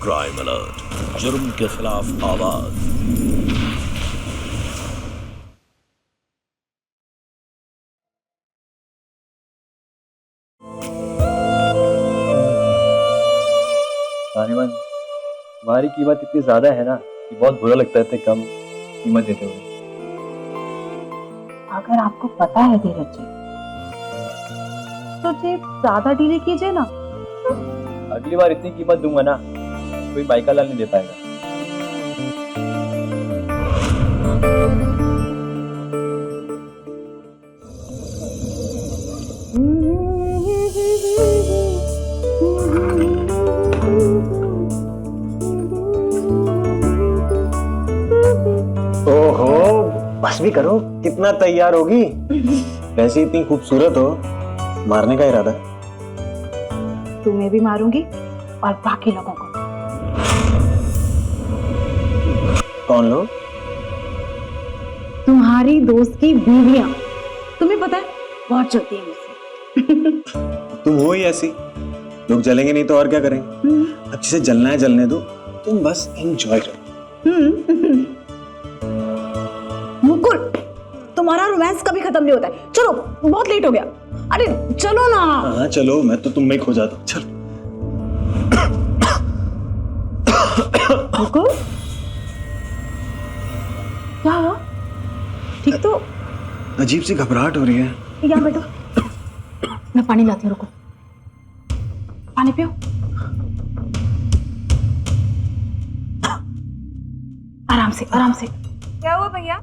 Crime alert, जुर्म के खिलाफ आवाज। तानिमान, तुम्हारी कीमत इतनी ज्यादा है ना कि बहुत बुरा लगता है इतने कम कीमत देते हुए। अगर आपको पता है धीरज जी, तो जी ज्यादा डीले कीजिए ना। अगली बार इतनी कीमत दूंगा ना, कोई बाइका लाल नहीं दे पाएगा। ओहो, बस भी करो, कितना तैयार होगी। वैसे इतनी खूबसूरत हो, मारने का इरादा? तुम्हें भी मारूंगी और बाकी लोगों को। कौन लोग? तुम्हारी दोस्त की बीवियां। तुम्हें पता है बहुत चलती है मुझसे। तुम हो ही ऐसी, लोग जलेंगे नहीं तो और क्या करेंगे। अब जिसे जलना है जलने दो, तुम बस एंजॉय करो। मुकुल, तुम्हारा रोमांस कभी खत्म नहीं होता है। चलो, बहुत लेट हो गया। अरे चलो ना। हाँ चलो, मैं तो तुम में ही खो जाता हूँ। चलो। मुकुल, क्या हुआ? ठीक तो? अजीब सी घबराहट हो रही है। यहाँ बैठो, मैं पानी लाती हूँ, रुको। पानी पियो। आराम से, आराम से। क्या हुआ भैया?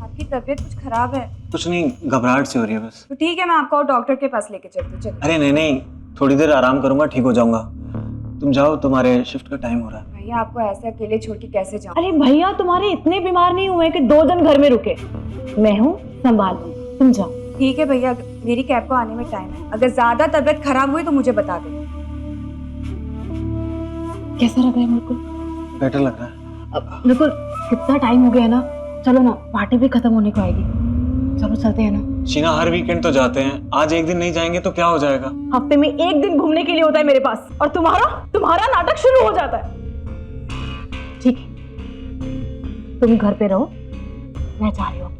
आपकी तबीयत कुछ खराब है? कुछ नहीं, घबराहट सी हो रही है बस। तो ठीक है, मैं आपको डॉक्टर के पास लेके चलती हूँ। चलिए। अरे नहीं नहीं, थोड़ी देर आराम करूंगा, ठीक हो जाऊंगा। तुम जाओ, तुम्हारे शिफ्ट का टाइम हो रहा है। भैया आपको ऐसे अकेले छोड़ के कैसे जाऊँ? अरे भैया, तुम्हारे इतने बीमार नहीं हुए कि 2 दिन घर में रुके। मैं हूँ, संभाल लूँ, तुम जाओ। ठीक है भैया, मेरी कैब को आने में टाइम है। अगर ज्यादा तबीयत खराब हुई तो मुझे बता देना। कैसा लग रहा है मुकुल? बेटर लग रहा है। अब मुकुल, कितना टाइम हो गया ना। चलो ना, पार्टी भी खत्म होने को आएगी। चलो चलते हैं ना। शीना, हर वीकेंड तो जाते हैं, आज एक दिन नहीं जाएंगे तो क्या हो जाएगा? हफ्ते में 1 दिन घूमने के लिए होता है मेरे पास, और तुम्हारा नाटक शुरू हो जाता है। ठीक है, तुम घर पे रहो, मैं जा रही हूँ।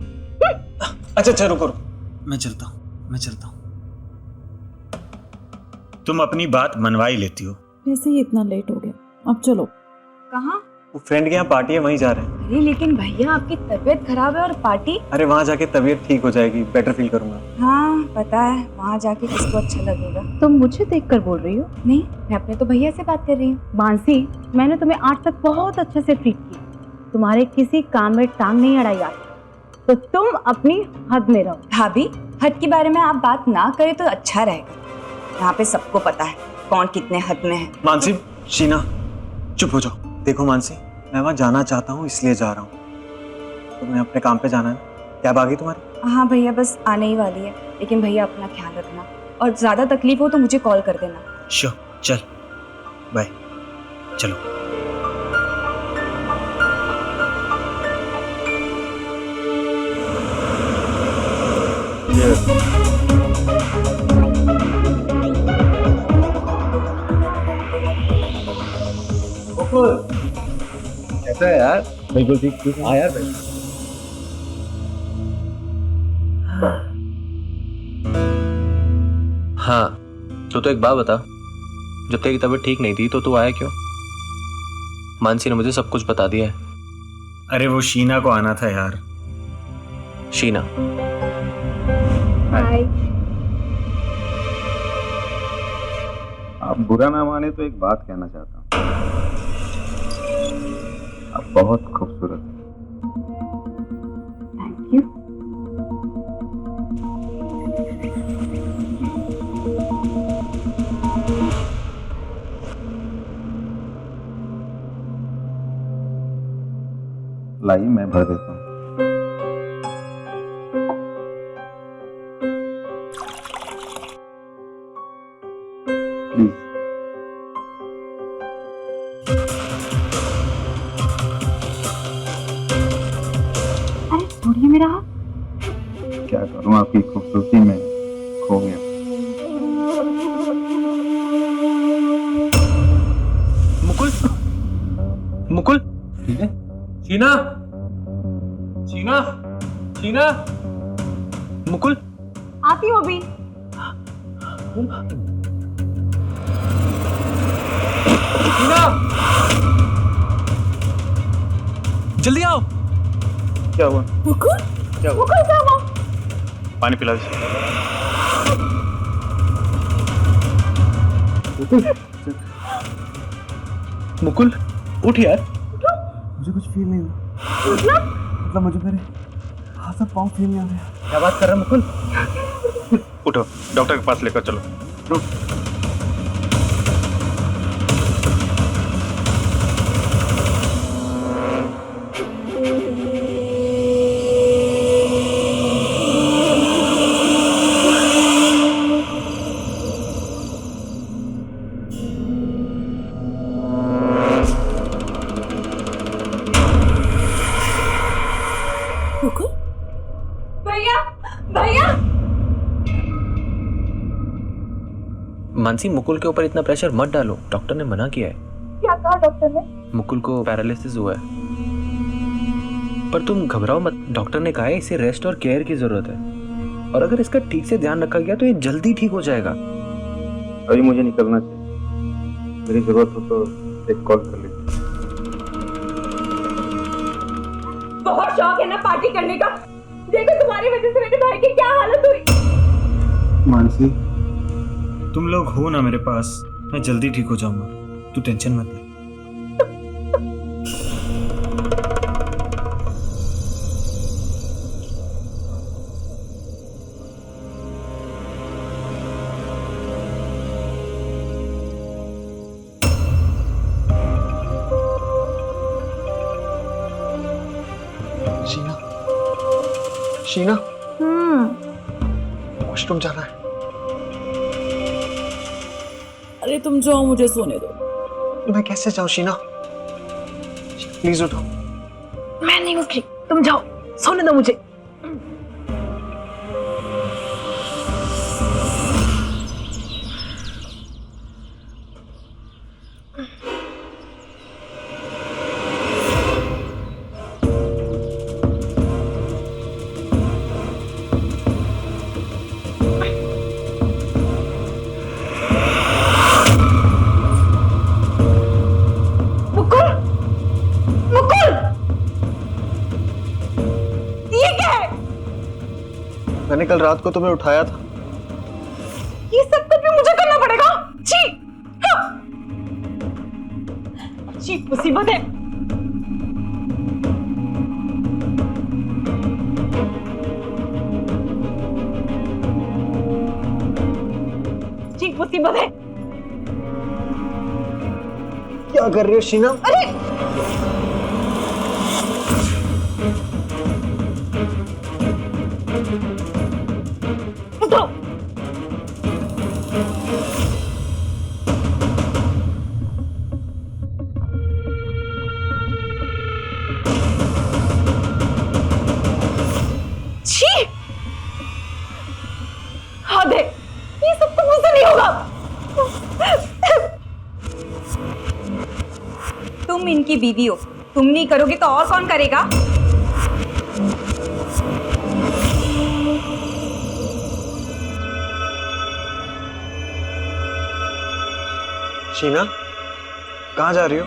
अच्छा रुको, मैं चलता हूँ। तुम अपनी बात मनवा ही लेती हो। वैसे ही इतना लेट हो गया, अब चलो। कहाँ? वो फ्रेंड के यहाँ पार्टी है, वहीं जा रहे हैं। अरे लेकिन भैया, आपकी तबीयत खराब है और पार्टी? अरे वहाँ जाके तबीयत ठीक हो जाएगी, बेटर फील करूंगा। हाँ पता है, वहाँ जाके किसको अच्छा लगेगा। तुम मुझे देखकर बोल रही हो? नहीं, मैं अपने तो भैया से बात कर रही हूँ। मानसी, मैंने तुम्हें आज तक बहुत अच्छे से ट्रीट किया, तुम्हारे किसी काम में टांग नहीं अड़ाई आज, तो तुम अपनी हद में रहो। भाभी, हद के बारे में आप बात ना करें तो अच्छा रहेगा। यहाँ पे सबको पता है कौन कितने हद में है। मानसी, शीना, चुप हो जाओ। देखो मानसी, मैं वहाँ जाना चाहता हूँ इसलिए जा रहा हूँ। तुम्हें अपने काम पे जाना है, कैब आ गई तुम्हारी? हाँ भैया, बस आने ही वाली है। लेकिन भैया अपना ख्याल रखना, और ज्यादा तकलीफ हो तो मुझे कॉल कर देना। श्योर, चल बाय, चलो। कैसा है यार? बिल्कुल ठीक ठीक। हाँ यार भाई। हाँ, तो एक बात बता, जब तेरी तबीयत ठीक नहीं थी तो तू आया क्यों? मानसी ने मुझे सब कुछ बता दिया है। अरे वो शीना को आना था यार। शीना? हाय। आप बुरा ना माने तो एक बात कहना चाहता हूँ। आप बहुत खूबसूरत हैं। Thank you. लाइए, मैं भर देता हूँ। प्लीज। अरे छोड़िए मेरा हाथ। क्या करूँ, आपकी खूबसूरती में खो गया। मुकुल, मुकुल, ठीक है। शीना, शीना, शीना, मुकुल, आती हूँ अभी। शीना, जल्दी आओ। क्या हुआ? मुकुल क्या हुआ? मुकुल क्या हुआ? पानी पिला दे। मुकुल, उठ यार। मुझे कुछ फील नहीं हुआ। मतलब मुझे मेरे हाथ और पाँव फील नहीं आ रहे। क्या बात कर रहा है मुकुल? उठो, डॉक्टर के पास लेकर चलो। मुकुल भैया, भैया। मानसी, मुकुल के ऊपर इतना प्रेशर मत डालो, डॉक्टर ने मना किया है। क्या कहा डॉक्टर ने? मुकुल को पैरालिसिस हुआ है। पर तुम घबराओ मत, डॉक्टर ने कहा है इसे रेस्ट और केयर की जरूरत है, और अगर इसका ठीक से ध्यान रखा गया तो ये जल्दी ठीक हो जाएगा। अभी मुझे निकलना चाहिए, मेरी जरूरत हो तो एक कॉल कर लीजिए। बहुत शौक है ना पार्टी करने का। देखो तुम्हारी वजह से मेरे भाई की क्या हालत हुई। मानसी, तुम लोग हो ना मेरे पास, मैं जल्दी ठीक हो जाऊंगा, तू टेंशन मत ले। शीना, शीना, वॉशरूम जाना है। अरे तुम जाओ, मुझे सोने दो। मैं कैसे जाऊं शीना? प्लीज उठो। मैं नहीं उठ रही, तुम जाओ, सोने दो मुझे। मुकुल, मुकुल, ये क्या है? मैंने कल रात को तुम्हें उठाया था। ये सब कुछ भी मुझे करना पड़ेगा? छी! हाँ! छी, मुसीबत है। छी, मुसीबत है। क्या कर रही हो शीना? अरे उठो। छी! हद है, ये सब तो मुझसे नहीं होगा। तुम इनकी बीवी हो, तुम नहीं करोगे तो और कौन करेगा? शीना, कहाँ जा रही हो?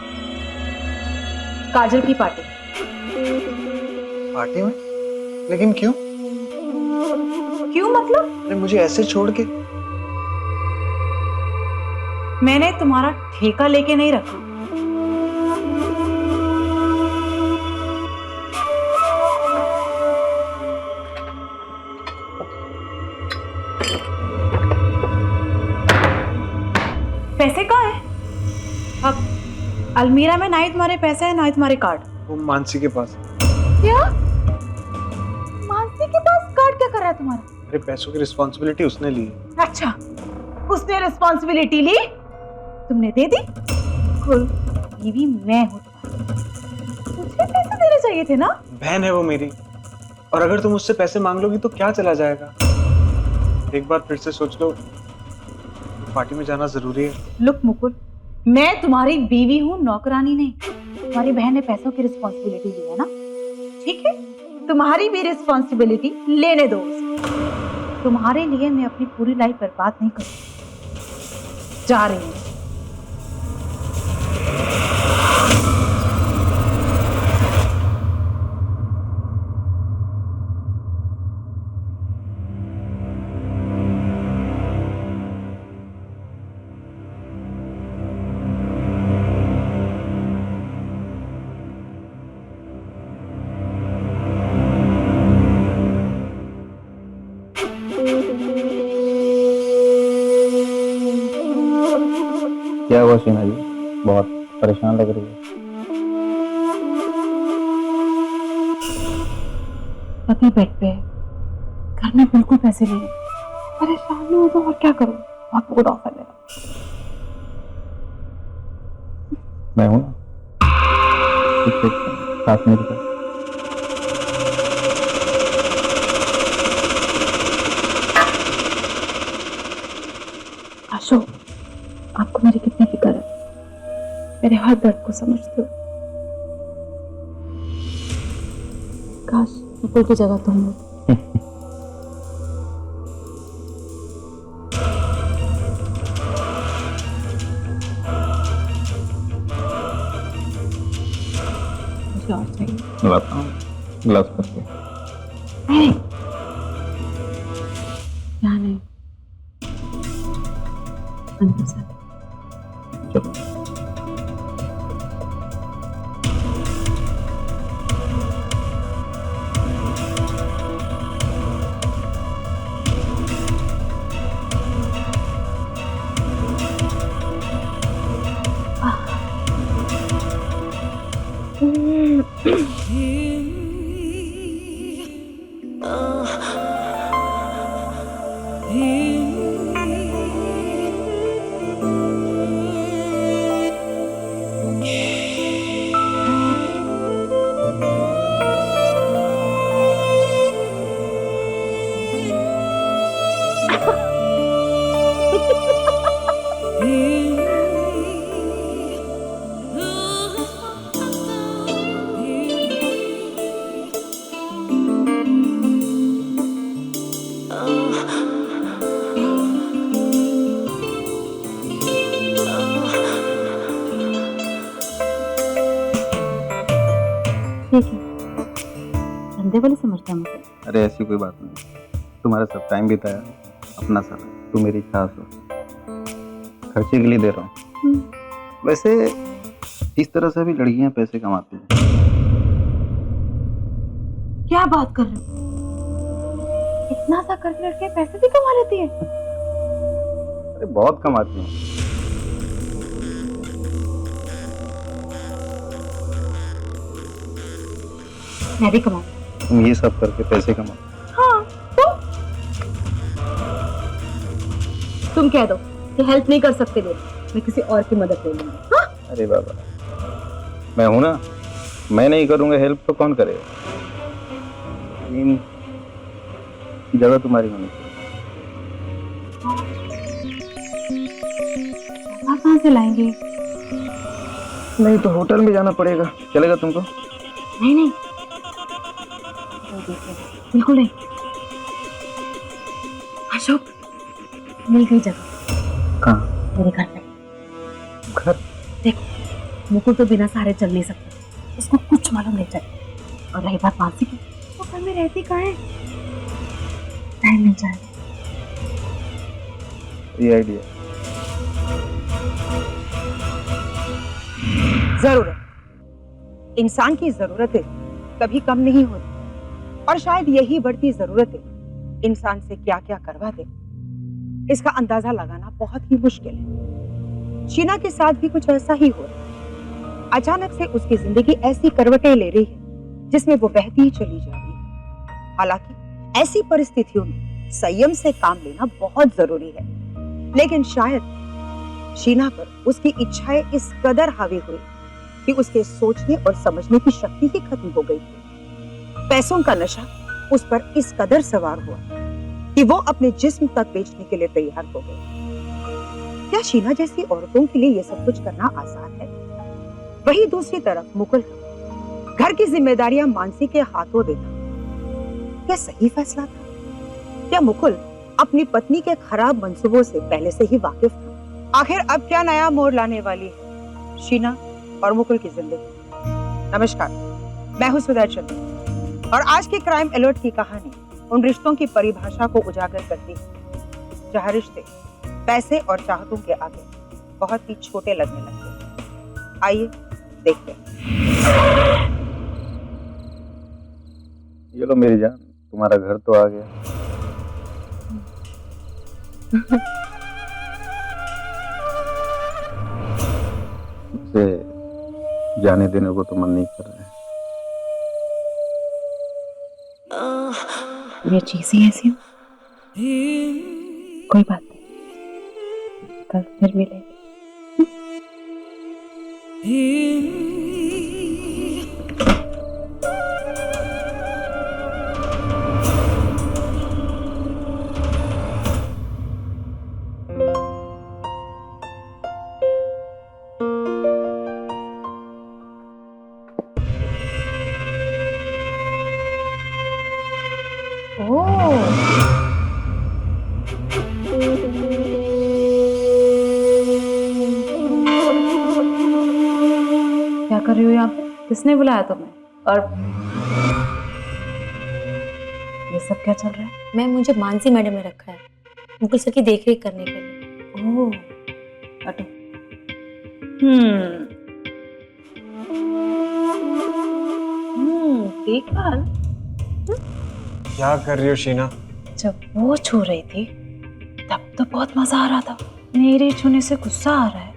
काजल की पार्टी। पार्टी में? लेकिन क्यों? क्यों मतलब? अरे मुझे ऐसे छोड़ के? मैंने तुम्हारा ठेका लेके नहीं रखा। पैसे कहाँ है? अब अलमीरा में ना ही तुम्हारे पैसे हैं ना ही तुम्हारे कार्ड। वो मानसी के पास। क्या? मानसी के पास कार्ड क्या कर रहा है तुम्हारा? अरे पैसों की रिस्पॉन्सिबिलिटी उसने ली है। अच्छा, उसने रिस्पॉन्सिबिलिटी ली, तुमने दे दी। कुल बीवी मैं हूँ तुम्हारी, मुझे पैसे देने चाहिए थे ना। बहन है वो मेरी, और अगर तुम उससे पैसे मांग लोगी तो क्या चला जाएगा? एक बार फिर से सोच लो, पार्टी में जाना जरूरी है। लुक मुकुल, मैं तुम्हारी बीवी हूँ, नौकरानी नहीं। तुम्हारी बहन ने पैसों की रिस्पॉन्सिबिलिटी ली है ना, ठीक है, तुम्हारी भी रिस्पॉन्सिबिलिटी लेने दो उसे। तुम्हारे लिए मैं अपनी पूरी लाइफ बर्बाद नहीं करूंगी। जा रही हूँ। क्या हुआ शीना जी, बहुत परेशान लग रही है। पति बेड पे है, घर में बिल्कुल पैसे नहीं है, परेशान नहीं हो तो और क्या करूं। बहुत गुड ऑफर मेरा। मैं हूं ना, साथ में रुका। अशोक, आपको मेरी कितनी फिक्र है, मेरे हर दर्द को समझते हो। काश मुकुल की जगह तुम हो। मुझे और चाहिए। लाता हूँ गिलास करके। नहीं, यहाँ नहीं, अंदर से। चलो ठीक है, धंधे वाले समझते हैं मुझे। अरे ऐसी कोई बात नहीं, तुम्हारे साथ टाइम बिताया, अपना सारा, तू मेरी खास हो, खर्चे के लिए दे रहा हूँ। वैसे इस तरह से भी लड़कियां पैसे कमाती हैं। क्या बात कर रहे हो? इतना सा करके लड़के पैसे भी कमा लेती है? अरे बहुत कमाती हैं। मैं भी कमाऊँ। तुम ये सब करके पैसे कमा। हाँ, तुम कह दो कि हेल्प नहीं कर सकते लोग, मैं किसी और की मदद ले लूंगी। हाँ? अरे बाबा, मैं हूं ना, मैं नहीं करूंगा हेल्प तो कौन करेगा। जगह तुम्हारी होनी चाहिए। कहाँ से लाएंगे? नहीं तो होटल में जाना पड़ेगा, चलेगा तुमको? नहीं नहीं, बिल्कुल नहीं। अशोक, मिल गई जगह। कहाँ? मेरे घर पे। घर? देखो, मुकुल तो बिना सहारे चल नहीं सकता, उसको कुछ मालूम नहीं चले। और रही बात मानसी की, वो घर में रहती कहाँ है? टाइम मिल जाएगा। ये आइडिया जरूरत, इंसान की जरूरतें कभी कम नहीं होती, और शायद यही बढ़ती जरूरतें इंसान से क्या क्या करवा दे, इसका अंदाजा लगाना बहुत ही मुश्किल है। शीना के साथ भी कुछ ऐसा ही हो रहा। अचानक से उसकी जिंदगी ऐसी करवटें ले रही है जिसमें वो बहती ही चली जा रही है। हालांकि ऐसी परिस्थितियों में संयम से काम लेना बहुत जरूरी है, लेकिन शायद शीना पर उसकी इच्छाएं इस कदर हावी हुई कि उसके सोचने और समझने की शक्ति ही खत्म हो गई थी। पैसों का नशा उस पर इस कदर सवार हुआ कि वो अपने जिस्म तक बेचने के लिए तैयार हो गई। क्या शीना जैसी औरतों के लिए ये सब कुछ करना आसान है? वही दूसरी तरफ मुकुल घर की जिम्मेदारियां मानसी के हाथों देना क्या सही फैसला था? क्या मुकुल अपनी पत्नी के खराब मंसूबों से पहले से ही वाकिफ था? आखिर अब क्या नया मोड़ लाने वाली है शीना और मुकुल की जिंदगी? नमस्कार, मैं हूं सुधा चंद्र और आज की क्राइम अलर्ट की कहानी उन रिश्तों की परिभाषा को उजागर करती है जहां रिश्ते पैसे और चाहतों के आगे बहुत ही छोटे लगने लगते हैं। आइए देखते हैं। ये लो मेरी जान, तुम्हारा घर तो आ गया। उसे जाने देने को तो मन नहीं कर रहा है। ये चीजें ऐसी कोई बात नहीं, कल फिर मिलेंगे। क्या कर रही हो यहाँ पे? किसने बुलाया तुम्हें? और ये सब क्या चल रहा है? मैम, मुझे मानसी मैडम ने रखा है मुकुल सर की देखरेख करने के लिए। ओह, हटो। देखा क्या कर रही हो शीना? जब वो छू रही थी तब तो बहुत मजा आ रहा था, मेरे छूने से गुस्सा आ रहा है।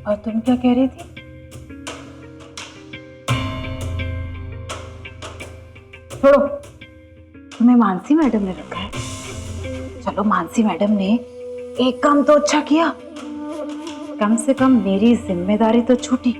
और तुम क्या कह रही थी? छोड़ो, तुम्हें मानसी मैडम ने रखा है। चलो, मानसी मैडम ने एक काम तो अच्छा किया, कम से कम मेरी जिम्मेदारी तो छूटी।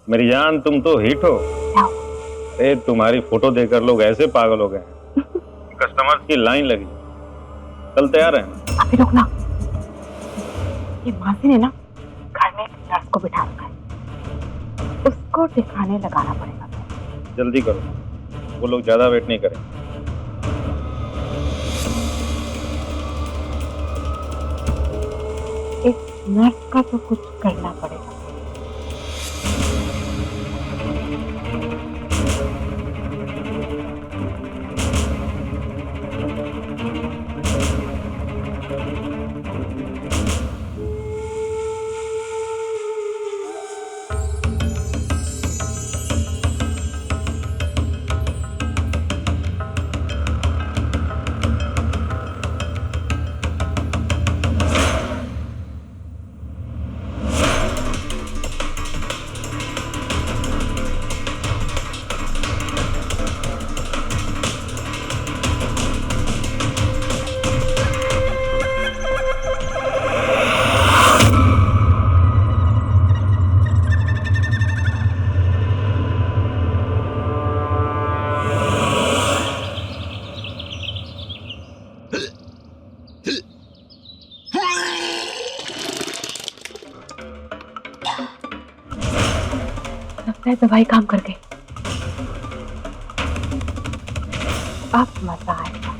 मेरी जान, तुम तो हिट हो। अरे तुम्हारी फोटो देखकर लोग ऐसे पागल हो गए हैं। कस्टमर्स की लाइन लगी। कल तैयार हैं? अभी रुकना, ये मानसी ने ना घर में एक नर्स को बिठा रखा है, उसको ठिकाने लगाना पड़ेगा। जल्दी करो, वो लोग ज्यादा वेट नहीं करें। एक नर्स का तो कुछ करना पड़ेगा। लगता है दवाई काम कर गई। अब मजा आएगा।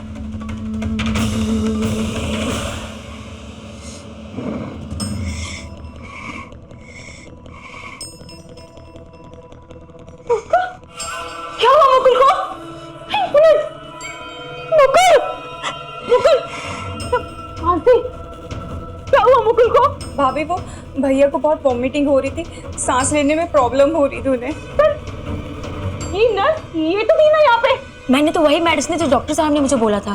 क्या हुआ मुकुल को? भाभी वो भैया को बहुत वॉमिटिंग हो रही थी, सांस लेने में प्रॉब्लम हो रही थी उन्हें। ये नर्स, ये तो थी ना यहाँ पे। मैंने तो वही मेडिसिन जो डॉक्टर साहब ने मुझे बोला था।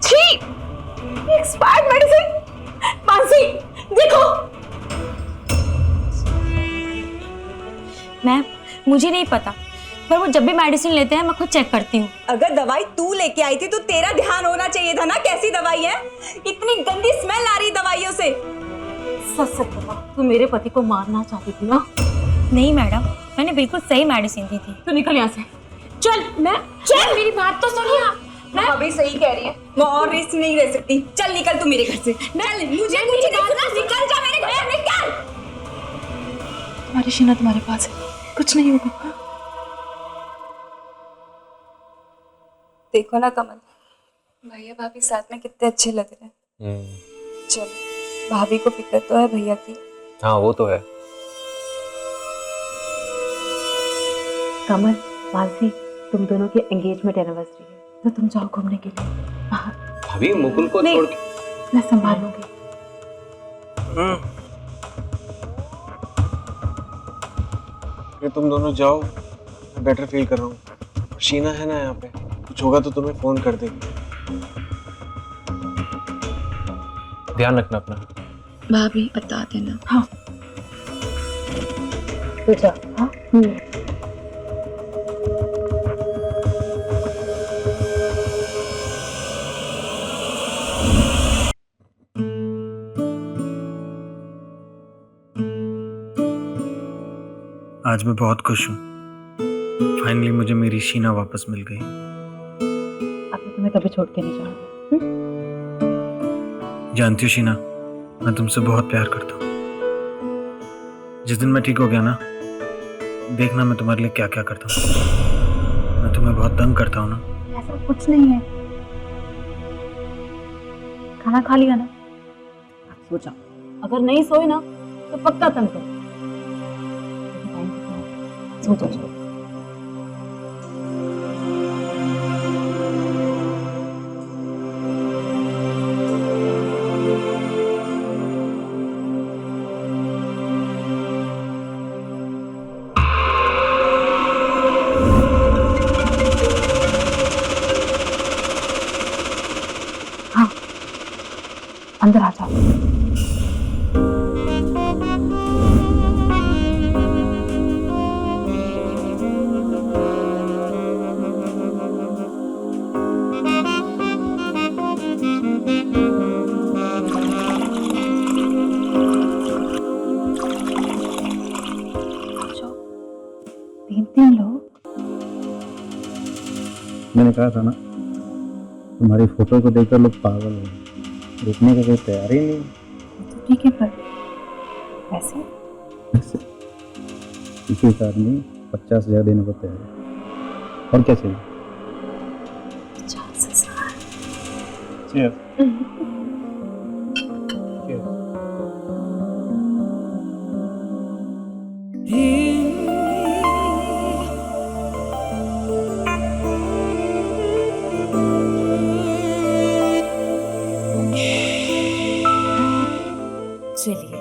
छी, एक्सपायर्ड मेडिसिन। मानसी देखो। मैम मुझे नहीं पता, पर वो जब भी मेडिसिन लेते हैं मैं खुद चेक करती हूँ। अगर दवाई तू लेके आई थी तो तेरा ध्यान होना चाहिए था ना, कैसी दवाई है, इतनी गंदी स्मेल आ रही दवाइयों से। सच सच बता, तू मेरे पति को मारना चाहती थी ना? नहीं मैडम, मैंने बिल्कुल सही मेडिसिन दी थी। तू निकल यहाँ से। चल मेरी बात तो सुनिए आप। भाभी सही कह रही है, मैं और रिस्क नहीं ले सकती। चल निकल तू मेरे घर से। चल, मुझे कुछ नहीं सुना, निकल जा मेरे घर से, निकल। तुम्हारी शीना तुम्हारे पास है, कुछ नहीं होगा। देखो ना कमल, भैया भाभी साथ में कितने अच्छे लग रहे हैं। चल, भाभी को फिक्र तो है भैया की। हाँ वो तो है। कमल, मानसी, तुम दोनों की एंगेजमेंट एनिवर्सरी है, तो तुम जाओ घूमने के लिए बाहर। भाभी मुकुल को छोड़ के मैं संभाल लूंगी। ये तुम दोनों जाओ, मैं बेटर फील कर रहा हूँ। शीना है ना यहाँ पे, कुछ होगा तो तुम्हें फोन कर देगी। ध्यान रखना अपना। भाभी बता देना। हाँ तो जा। हाँ आज मैं बहुत खुश हूँ। फाइनली मुझे मेरी शीना वापस मिल गई। अब मैं तुम्हें कभी छोड़ के नहीं जाऊंगी। जानती हो शीना, मैं तुमसे बहुत प्यार करता हूँ। जिस दिन मैं ठीक हो गया ना, देखना मैं तुम्हारे लिए क्या क्या करता हूँ। मैं तुम्हें बहुत तंग करता हूँ ना। ऐसा कुछ नहीं है। खाना खा लिया ना? सोचा अगर नहीं सोए ना तो पक्का तंग करो। सोचा चलो। हाँ, अंदर आ जाओ। तीन लोग। मैंने कहा था ना, तुम्हारी फोटो को देखकर लोग पागल हो गए। रुकने की कोई तैयारी नहीं। तो ठीक है, पर पैसे ऐसे किसी एक आदमी 50,000 देने को तैयार है। और क्या चाहिए? 50,000। Cheers. चलिए।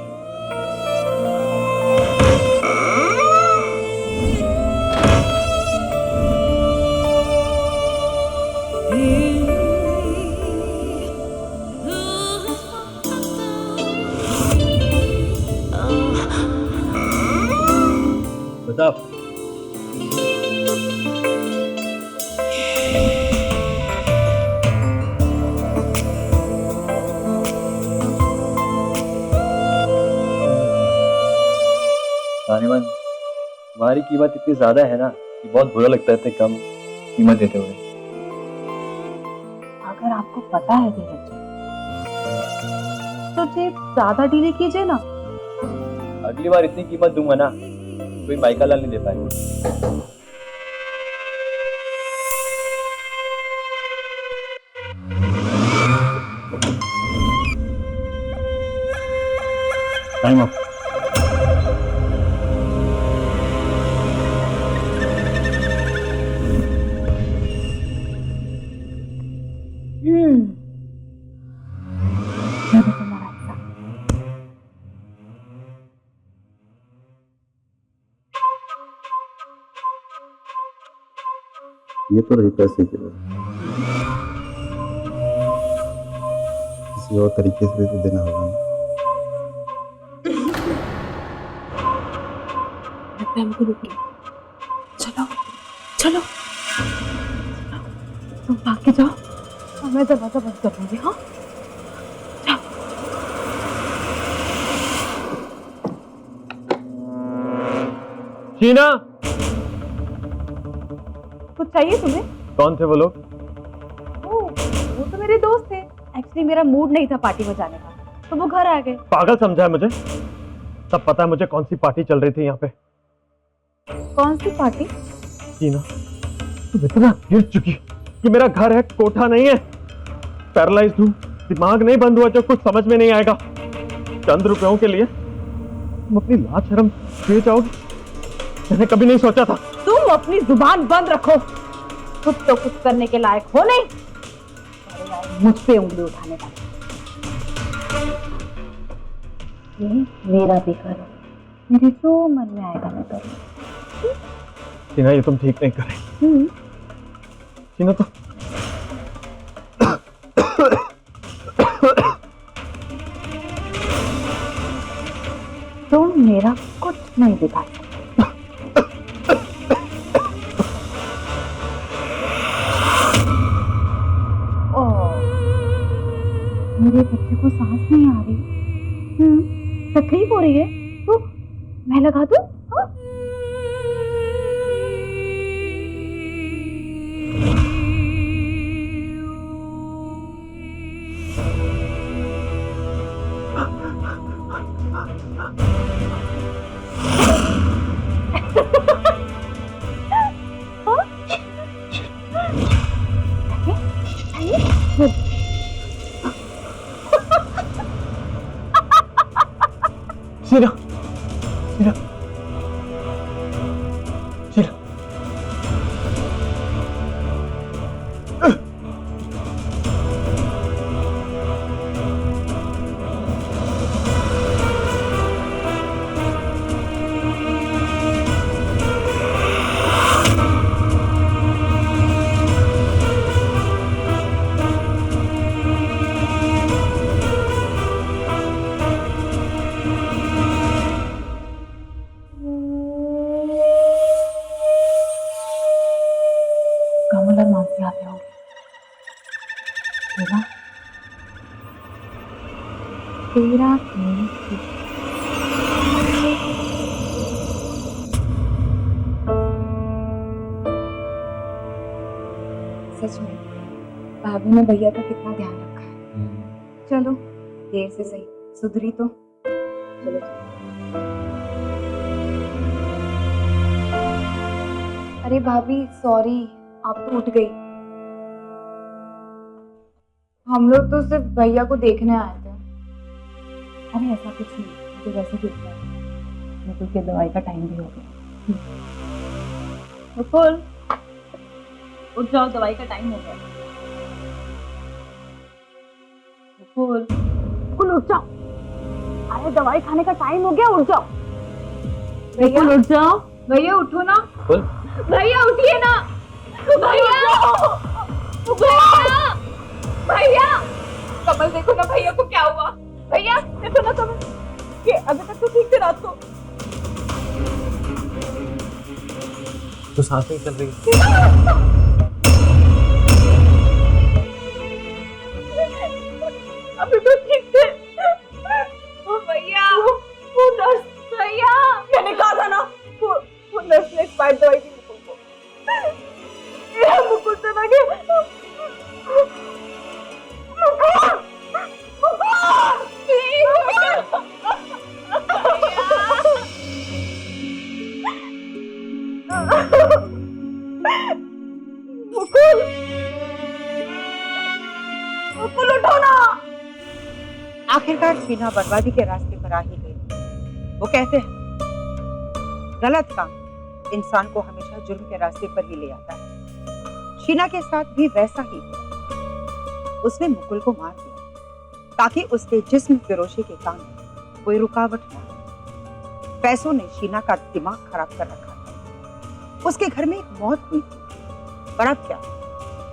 बताओ। तानिमन, तुम्हारी कीमत इतनी ज्यादा है ना कि बहुत बुरा लगता है इतने कम कीमत देते हुए। अगर आपको पता है धीरज तो जे ज्यादा डीले कीजिए ना। अगली बार इतनी कीमत दूंगा ना, कोई माइका लाल नहीं दे पाएगा। Time up. ये तो रही पैसे की वजह, किसी और तरीके से भी तो देना होगा ना। लगता है हमको रुक गया। चलो चलो तुम भाग के जाओ और मैं दरवाजा बंद कर दूंगी। हाँ शीना, कुछ चाहिए तुम्हें? कौन थे वो लोग? वो तो मेरे दोस्त थे। एक्चुअली मेरा मूड नहीं था पार्टी में जाने का, तो वो घर आ गए। पागल समझा है मुझे? सब पता है मुझे कौन सी पार्टी चल रही थी यहाँ पे। कौन सी पार्टी? शीना, तुम इतना गिर चुकी कि मेरा घर है, कोठा नहीं है। पैरालाइज्ड हूँ, दिमाग नहीं बंद हुआ जो कुछ समझ में नहीं आएगा। चंद रुपयों के लिए तुम अपनी लाज शर्म छुए जाओगी, मैंने कभी नहीं सोचा था। तुम अपनी जुबान बंद रखो। खुद तो कुछ करने के लायक हो नहीं, मुझ पे उंगली उठाने का। मेरा भी करो, मेरे जो मन में आएगा मैं करूँ। शीना, ये तुम ठीक नहीं कर रही। शीना तो तुम मेरा कुछ नहीं दिखा सकते। मेरे बच्चे को सांस नहीं आ रही, तकलीफ हो रही है, तो मैं लगा दूं? हाँ? शीना, शीना, शीना, कमल और मानसी आते होंगे। तेरा तेरा सच में भाभी ने भैया का कितना ध्यान रखा है। चलो देर से सही सुधरी तो। चलो अरे भाभी सॉरी, आप तो उठ गई। हम लोग तो सिर्फ भैया को देखने आए थे। अरे ऐसा कुछ नहीं, मुझे वैसे भी उठना है, मुकुल के दवाई का टाइम भी हो गया। मुकुल उठ जाओ, दवाई का टाइम हो गया। मुकुल, मुकुल उठ जाओ, अरे दवाई खाने का टाइम हो गया, उठ जाओ। भैया उठ जाओ, भैया उठो ना। भैया उठिए ना, भैया भैया। कमल देखो ना भैया को क्या हुआ। भैया देखो ना कमल, ये अभी तक तो ठीक थे रात को। तो सांस नहीं चल रही। अभी तो ठीक थे भैया। वो नर्स, भैया मैंने कहा था ना, वो नर्स ने एक्सपायर्ड दवाई दी मुकुल को। मुकुल से लगे मुकुल, मुकुल उठो ना। आखिरकार शीना बर्बादी के रास्ते पर आ ही गई। वो कहते हैं गलत काम इंसान को हमेशा जुर्म के रास्ते पर ही ले आता है। शीना के साथ भी वैसा ही हुआ। उसने मुकुल को मार दिया ताकि उसके जिस्म फिरोशी के काम में कोई रुकावट न हो। पैसों ने शीना का दिमाग खराब कर रखा था। उसके घर में एक मौत हुई थी, पर अब क्या?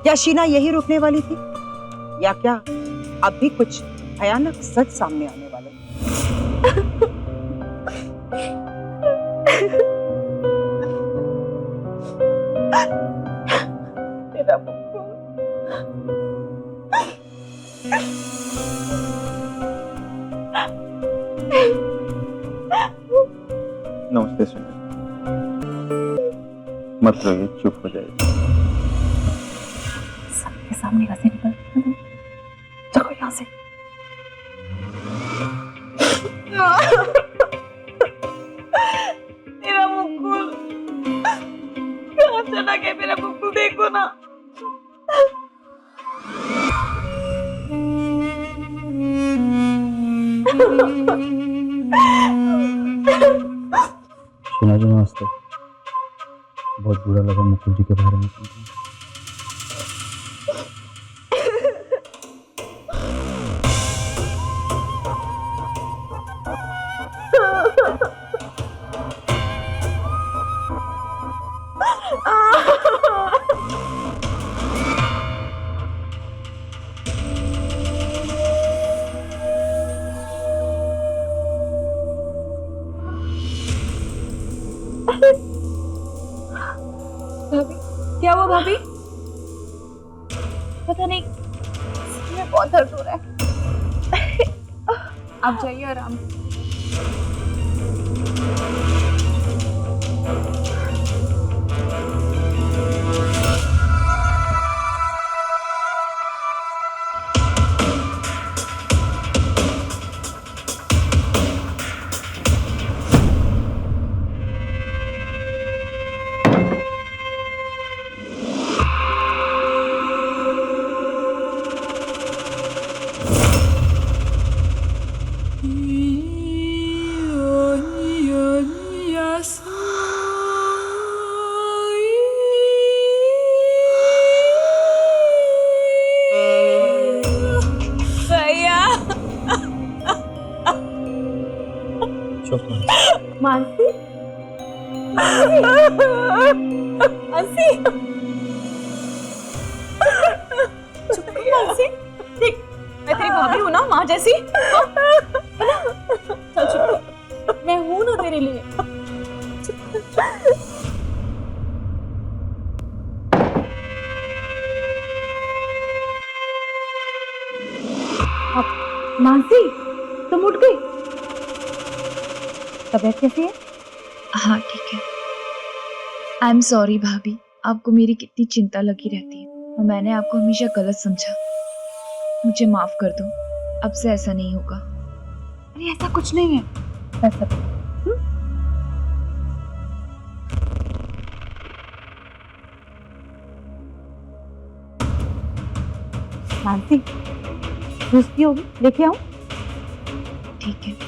क्या शीना यही रुकने वाली थी, या क्या अब भी कुछ भयानक सच सामने आने वाले? मेरा मुकुल। नमस्ते सुनील। मत रोइए, चुप हो जाइए। सबके सामने कैसे निकल चलो यहाँ से। मेरा मुकुल कहाँ चला गया? मेरा मुकुल देखो ना। सुना जी, नमस्ते। बहुत बुरा लगा मुकुल जी के बारे में सुनकर। भाभी, क्या हुआ भाभी? पता नहीं, मुझे बहुत दर्द हो रहा है। आप जाइए आराम से। मानसी, मानसी, चुप कर मानसी। देख, मैं तेरी भाभी हूँ ना, माँ जैसी। चल चुप, मैं हूँ ना तेरे लिए। मानसी, तुम उठ गई? तबीयत कैसी है? हाँ ठीक है। आई एम सॉरी भाभी, आपको मेरी कितनी चिंता लगी रहती है और मैंने आपको हमेशा गलत समझा। मुझे माफ कर दो, अब से ऐसा नहीं होगा। अरे ऐसा कुछ नहीं है। ऐसा मानसी, जूस की होगी, लेके आऊं? ठीक है।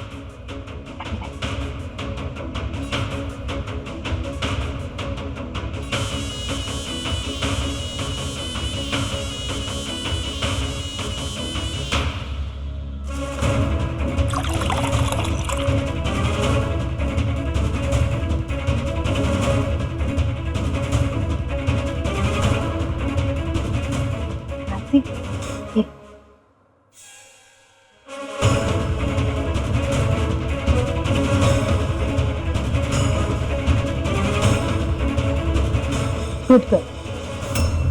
गुड कर।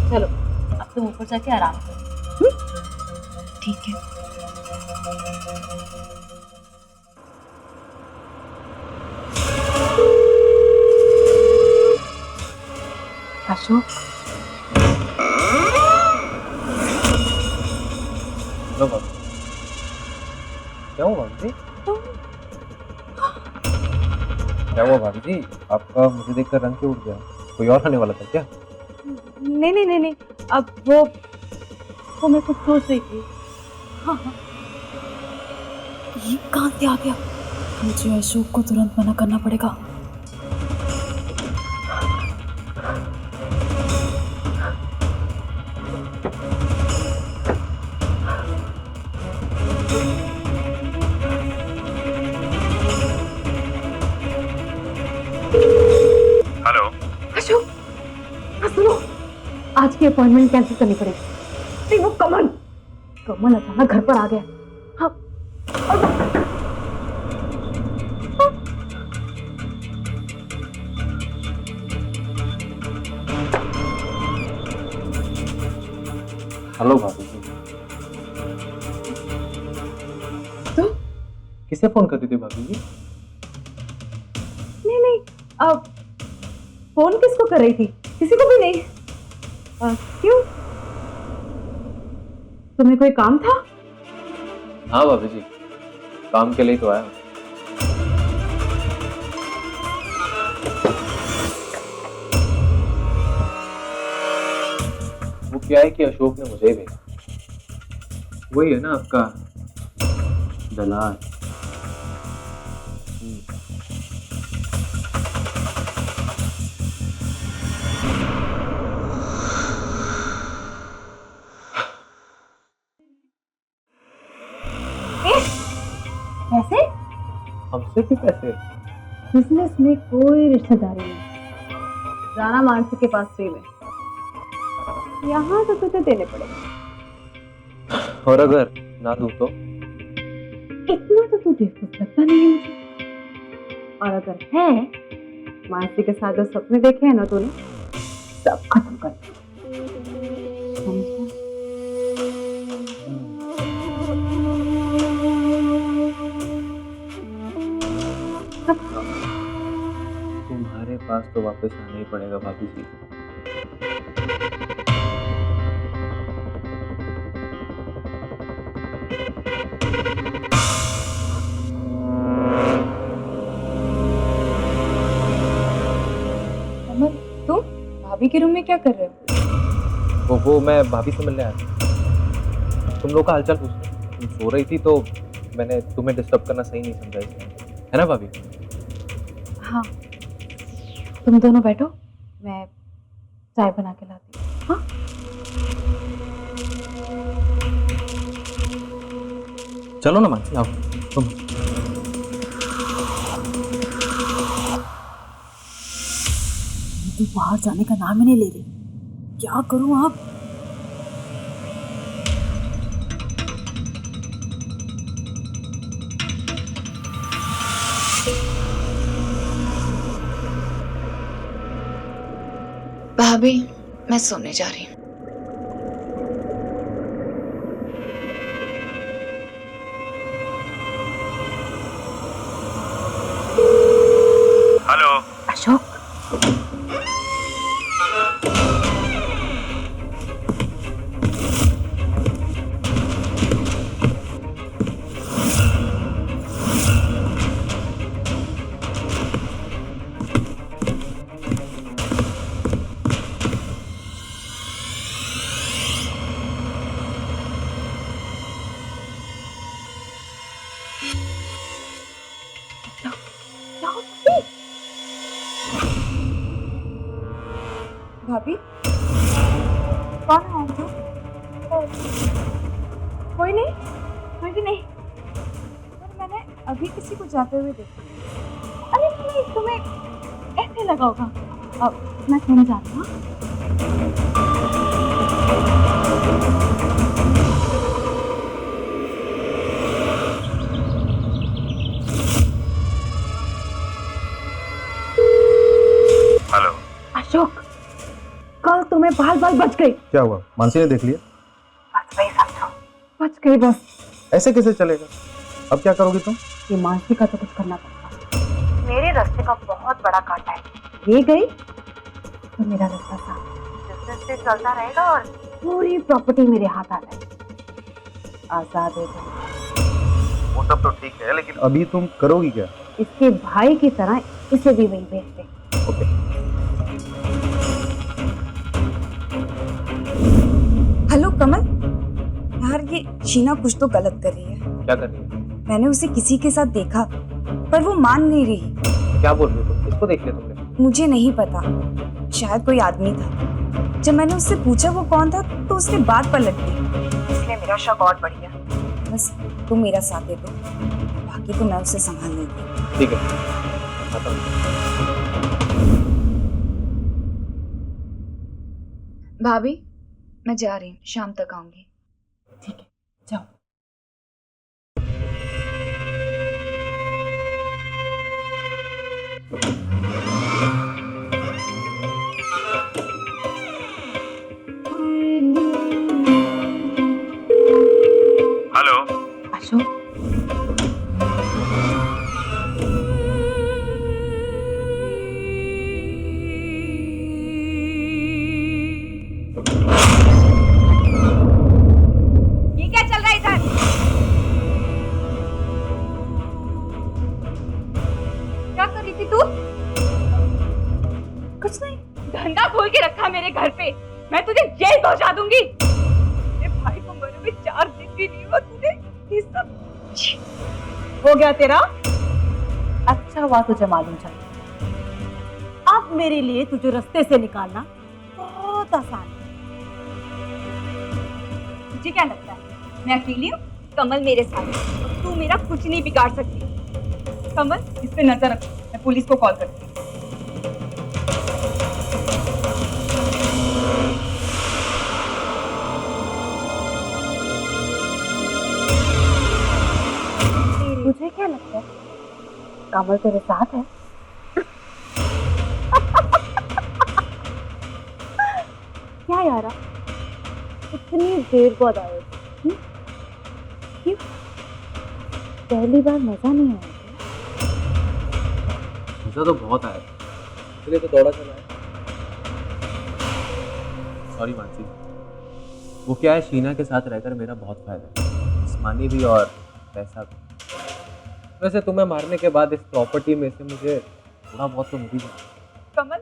चलो अब तुम ऊपर जाके आराम करो। ठीक है। अशोक, क्या हुआ भाभी जी? क्या हुआ भाभी जी? आपका मुझे देखकर रंग क्यों उठ गया? कोई और आने वाला था क्या? नहीं, अब वो मैं कुछ सोच रही थी। हाँ, ये कहाँ से आ गया? मुझे अशोक को तुरंत मना करना पड़ेगा। आज की अपॉइंटमेंट कैंसिल करनी पड़ेगी। नहीं, वो कमल कमल अचानक घर पर आ गया। हाँ, हेलो भाभी जी। तो किसे फोन कर रही थी भाभी जी? नहीं नहीं, अब फोन किसको कर रही थी? किसी को भी नहीं। क्यों, तुम्हें कोई काम था? हाँ भाभी जी, काम के लिए तो आया हूँ। वो क्या है कि अशोक ने मुझे ही भेजा। वही है ना आपका दलाल। कैसे? हमसे भी पैसे? बिजनेस में कोई रिश्तेदारी नहीं। जाना मानसी के पास फ्री में, यहाँ तो तुझे देने पड़ेगा। और अगर ना दूं तो? इतना तो तू बेवकूफ लगता नहीं है मुझे। और अगर है, मानसी के साथ जो सपने देखे हैं ना तूने, सब खत्म कर दे। तुम्हारे पास तो वापस आना ही पड़ेगा भाभी जी। अमर, तुम भाभी के रूम में क्या कर रहे हो? वो मैं भाभी से मिलने आया था। तुम लोग का हालचाल पूछना। तुम सो रही थी तो मैंने तुम्हें डिस्टर्ब करना सही नहीं समझा, इसलिए। है ना भाभी? हाँ, तुम दोनों बैठो, मैं चाय बना के लाती हूँ। हाँ? चलो ना मानसी, आओ तुम। तू बाहर जाने का नाम ही नहीं ले रही, क्या करूं अब? भाभी, मैं सोने जा रही हूँ। हेलो अशोक, भाभी, कौन है जो? कोई नहीं, कोई भी नहीं। पर मैंने अभी किसी को जाते हुए देखा। अरे नहीं, तुम्हें ऐसे लगा होगा। अब मैं सोने जा रही हूँ। हेलो अशोक, कल तुम्हें बाल बाल बच गई। क्या हुआ? मानसी ने देख लिया? बस वही समझो, बच गई बस। ऐसे कैसे चलेगा? अब क्या करोगी तुम? ये मानसी का तो कुछ करना पड़ेगा। मेरे रास्ते का बहुत बड़ा कांटा है। ये गई तो मेरा रास्ता साफ, बिजनेस से चलता रहेगा और पूरी प्रॉपर्टी मेरे हाथ आ जाएगी। आजाद हो जाए। वो सब तो ठीक है, लेकिन अभी तुम करोगी क्या? इसके भाई की तरह इसे भी वही भेज दे। ओके। हेलो कमल, यार ये शीना कुछ तो गलत कर रही है। क्या कर रही है? मैंने उसे किसी के साथ देखा, पर वो मान नहीं रही। क्या बोल रही हो तुम? किसको देख लिया तुमने? मुझे नहीं पता, शायद कोई आदमी था। जब मैंने उससे पूछा वो कौन था, तो उसने बात पलट दी, इसलिए मेरा शक और बढ़ गया। बस तुम मेरा साथ दे दो, बाकी तो मैं उसे संभाल लेती। ठीक है, आता हूँ। भाभी मैं जा रही हूँ, शाम तक आऊंगी। ठीक है, जाओ। हेलो अशोक, ये क्या चल रहा है इधर? क्या कर रही थी तू? कुछ नहीं। धंधा खोल के रखा मेरे घर पे, मैं तुझे जेल पहुंचा दूंगी। मेरे भाई को मरे हुए 4 दिन भी नहीं हुआ, तूने ये सब हो गया तेरा। अच्छा हुआ तुझे मालूम चला। अब मेरे लिए तुझे रास्ते से निकालना बहुत आसान है। तुझे क्या लगता है मैं अकेली हूँ? कमल मेरे साथ है, तू मेरा कुछ नहीं बिगाड़ सकती। कमल, इस पे नजर रख, मैं पुलिस को कॉल करती हूँ। तुझे क्या लगता है कमल तेरे साथ है? क्या यारा, इतनी देर बाद आए थे? क्यों? पहली बार मजा नहीं आया? मजा तो बहुत आया, इसलिए तो दौड़ा चला है। सॉरी मानसी, वो क्या है, शीना के साथ रहकर मेरा बहुत फायदा है, जिस्मानी भी और पैसा भी। वैसे तुम्हें मारने के बाद इस प्रॉपर्टी में से मुझे थोड़ा बहुत तो मिल ही जाए। कमल,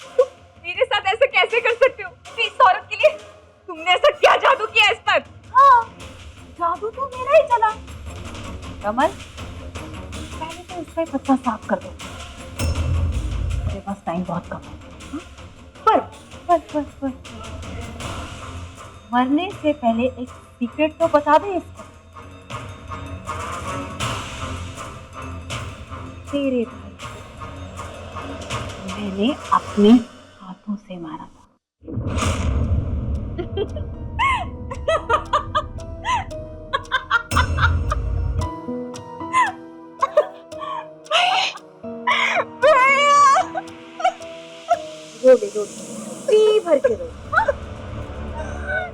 तुम मेरे साथ ऐसे कैसे कर सकते हो? इस औरत के लिए तुमने ऐसा क्या जादू किया इस पर? हाँ, जादू तो मेरा ही चला। कमल, पहले तो इसका एक पत्ता साफ कर दो, मेरे पास टाइम बहुत कम है। पर मरने से पहले एक सीक्रेट तो बता दे इसको। तेरे भाई को मैंने अपने हाथों से मारा था। रो पी भर के रो।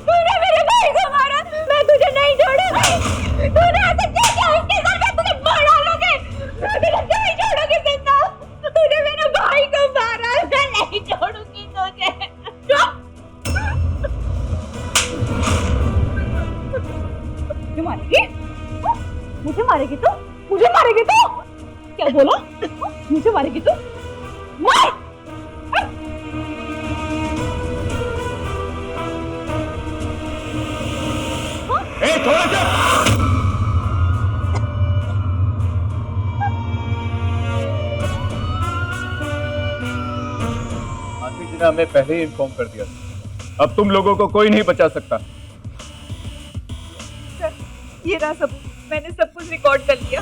तूने मेरे भाई को मारा, मैं तुझे नहीं छोड़ूंगी। तूने ऐसा क्या किया उसके साथ? मैं तुझे मार डालूंगी, मैं तुझे नहीं छोड़ूंगी जिंदा। तूने मेरे भाई को मारा, मैं नहीं छोड़ूंगी तुझे। मुझे मारेगी? मुझे मारेगी तू? मुझे मारेगी तू? क्या बोला? मुझे मारेगी तू? मार! आशीष जी ने हमें पहले ही इन्फॉर्म कर दिया, अब तुम लोगों को कोई नहीं बचा सकता। सर, ये रहा सब, मैंने सब कुछ रिकॉर्ड कर लिया।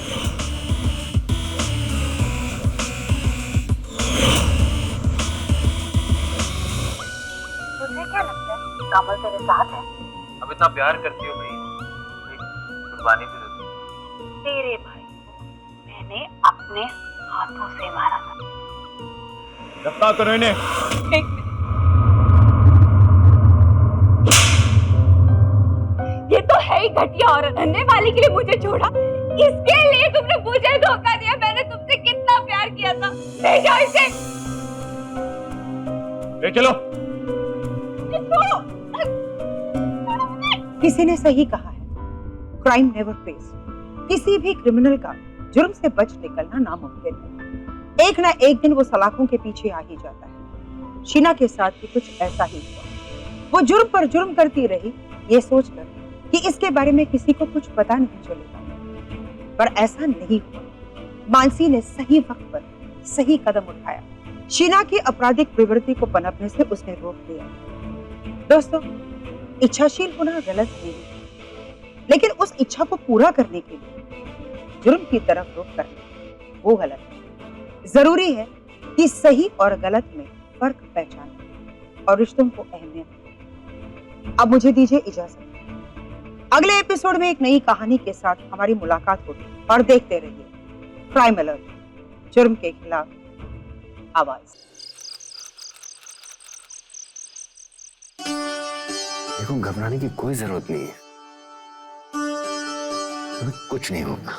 तुझे क्या लगता है कमल तेरे साथ है? अब इतना प्यार करती हो भाई, कुर्बानी भी देती हो। तेरे भाई को मैंने अपने हाथों से मारा था। गिरफ्तार करो इन्हें। एक मिनट, ये तो है ही घटिया औरत। धन्ने वाली के लिए मुझे छोड़ा, इसके लिए तुमने मुझे धोखा दिया। मैंने तुमसे कितना प्यार किया था। ले जाओ इसे, ले चलो। छोड़ो। किसी ने सही कहा है, क्राइम नेवर फेस। किसी भी क्रिमिनल का जुर्म से बच निकलना नामुमकिन है। एक ना एक दिन वो सलाखों के पीछे आ ही जाता है। शीना के साथ भी कुछ ऐसा ही हुआ। वो जुर्म पर जुर्म करती रही, ये सोचकर कि इसके बारे में किसी को कुछ पता नहीं चलेगा, पर ऐसा नहीं हुआ। मानसी ने सही वक्त पर सही कदम उठाया। शीना की आपराधिक प्रवृत्ति को पनपने से उसने रोक दिया। दोस्तों, इच्छाशील होना गलत नहीं, लेकिन उस इच्छा को पूरा करने के लिए जुर्म की तरफ रुख करना वो गलत है। जरूरी है कि सही और गलत में फर्क पहचानें और रिश्तों को अहमियत दें। अब मुझे दीजिए इजाजत। अगले एपिसोड में एक नई कहानी के साथ हमारी मुलाकात होगी और देखते रहिए क्राइम अलर्ट, जुर्म के खिलाफ आवाज। देखो, घबराने की कोई जरूरत नहीं है। तुम्हें कुछ नहीं होगा,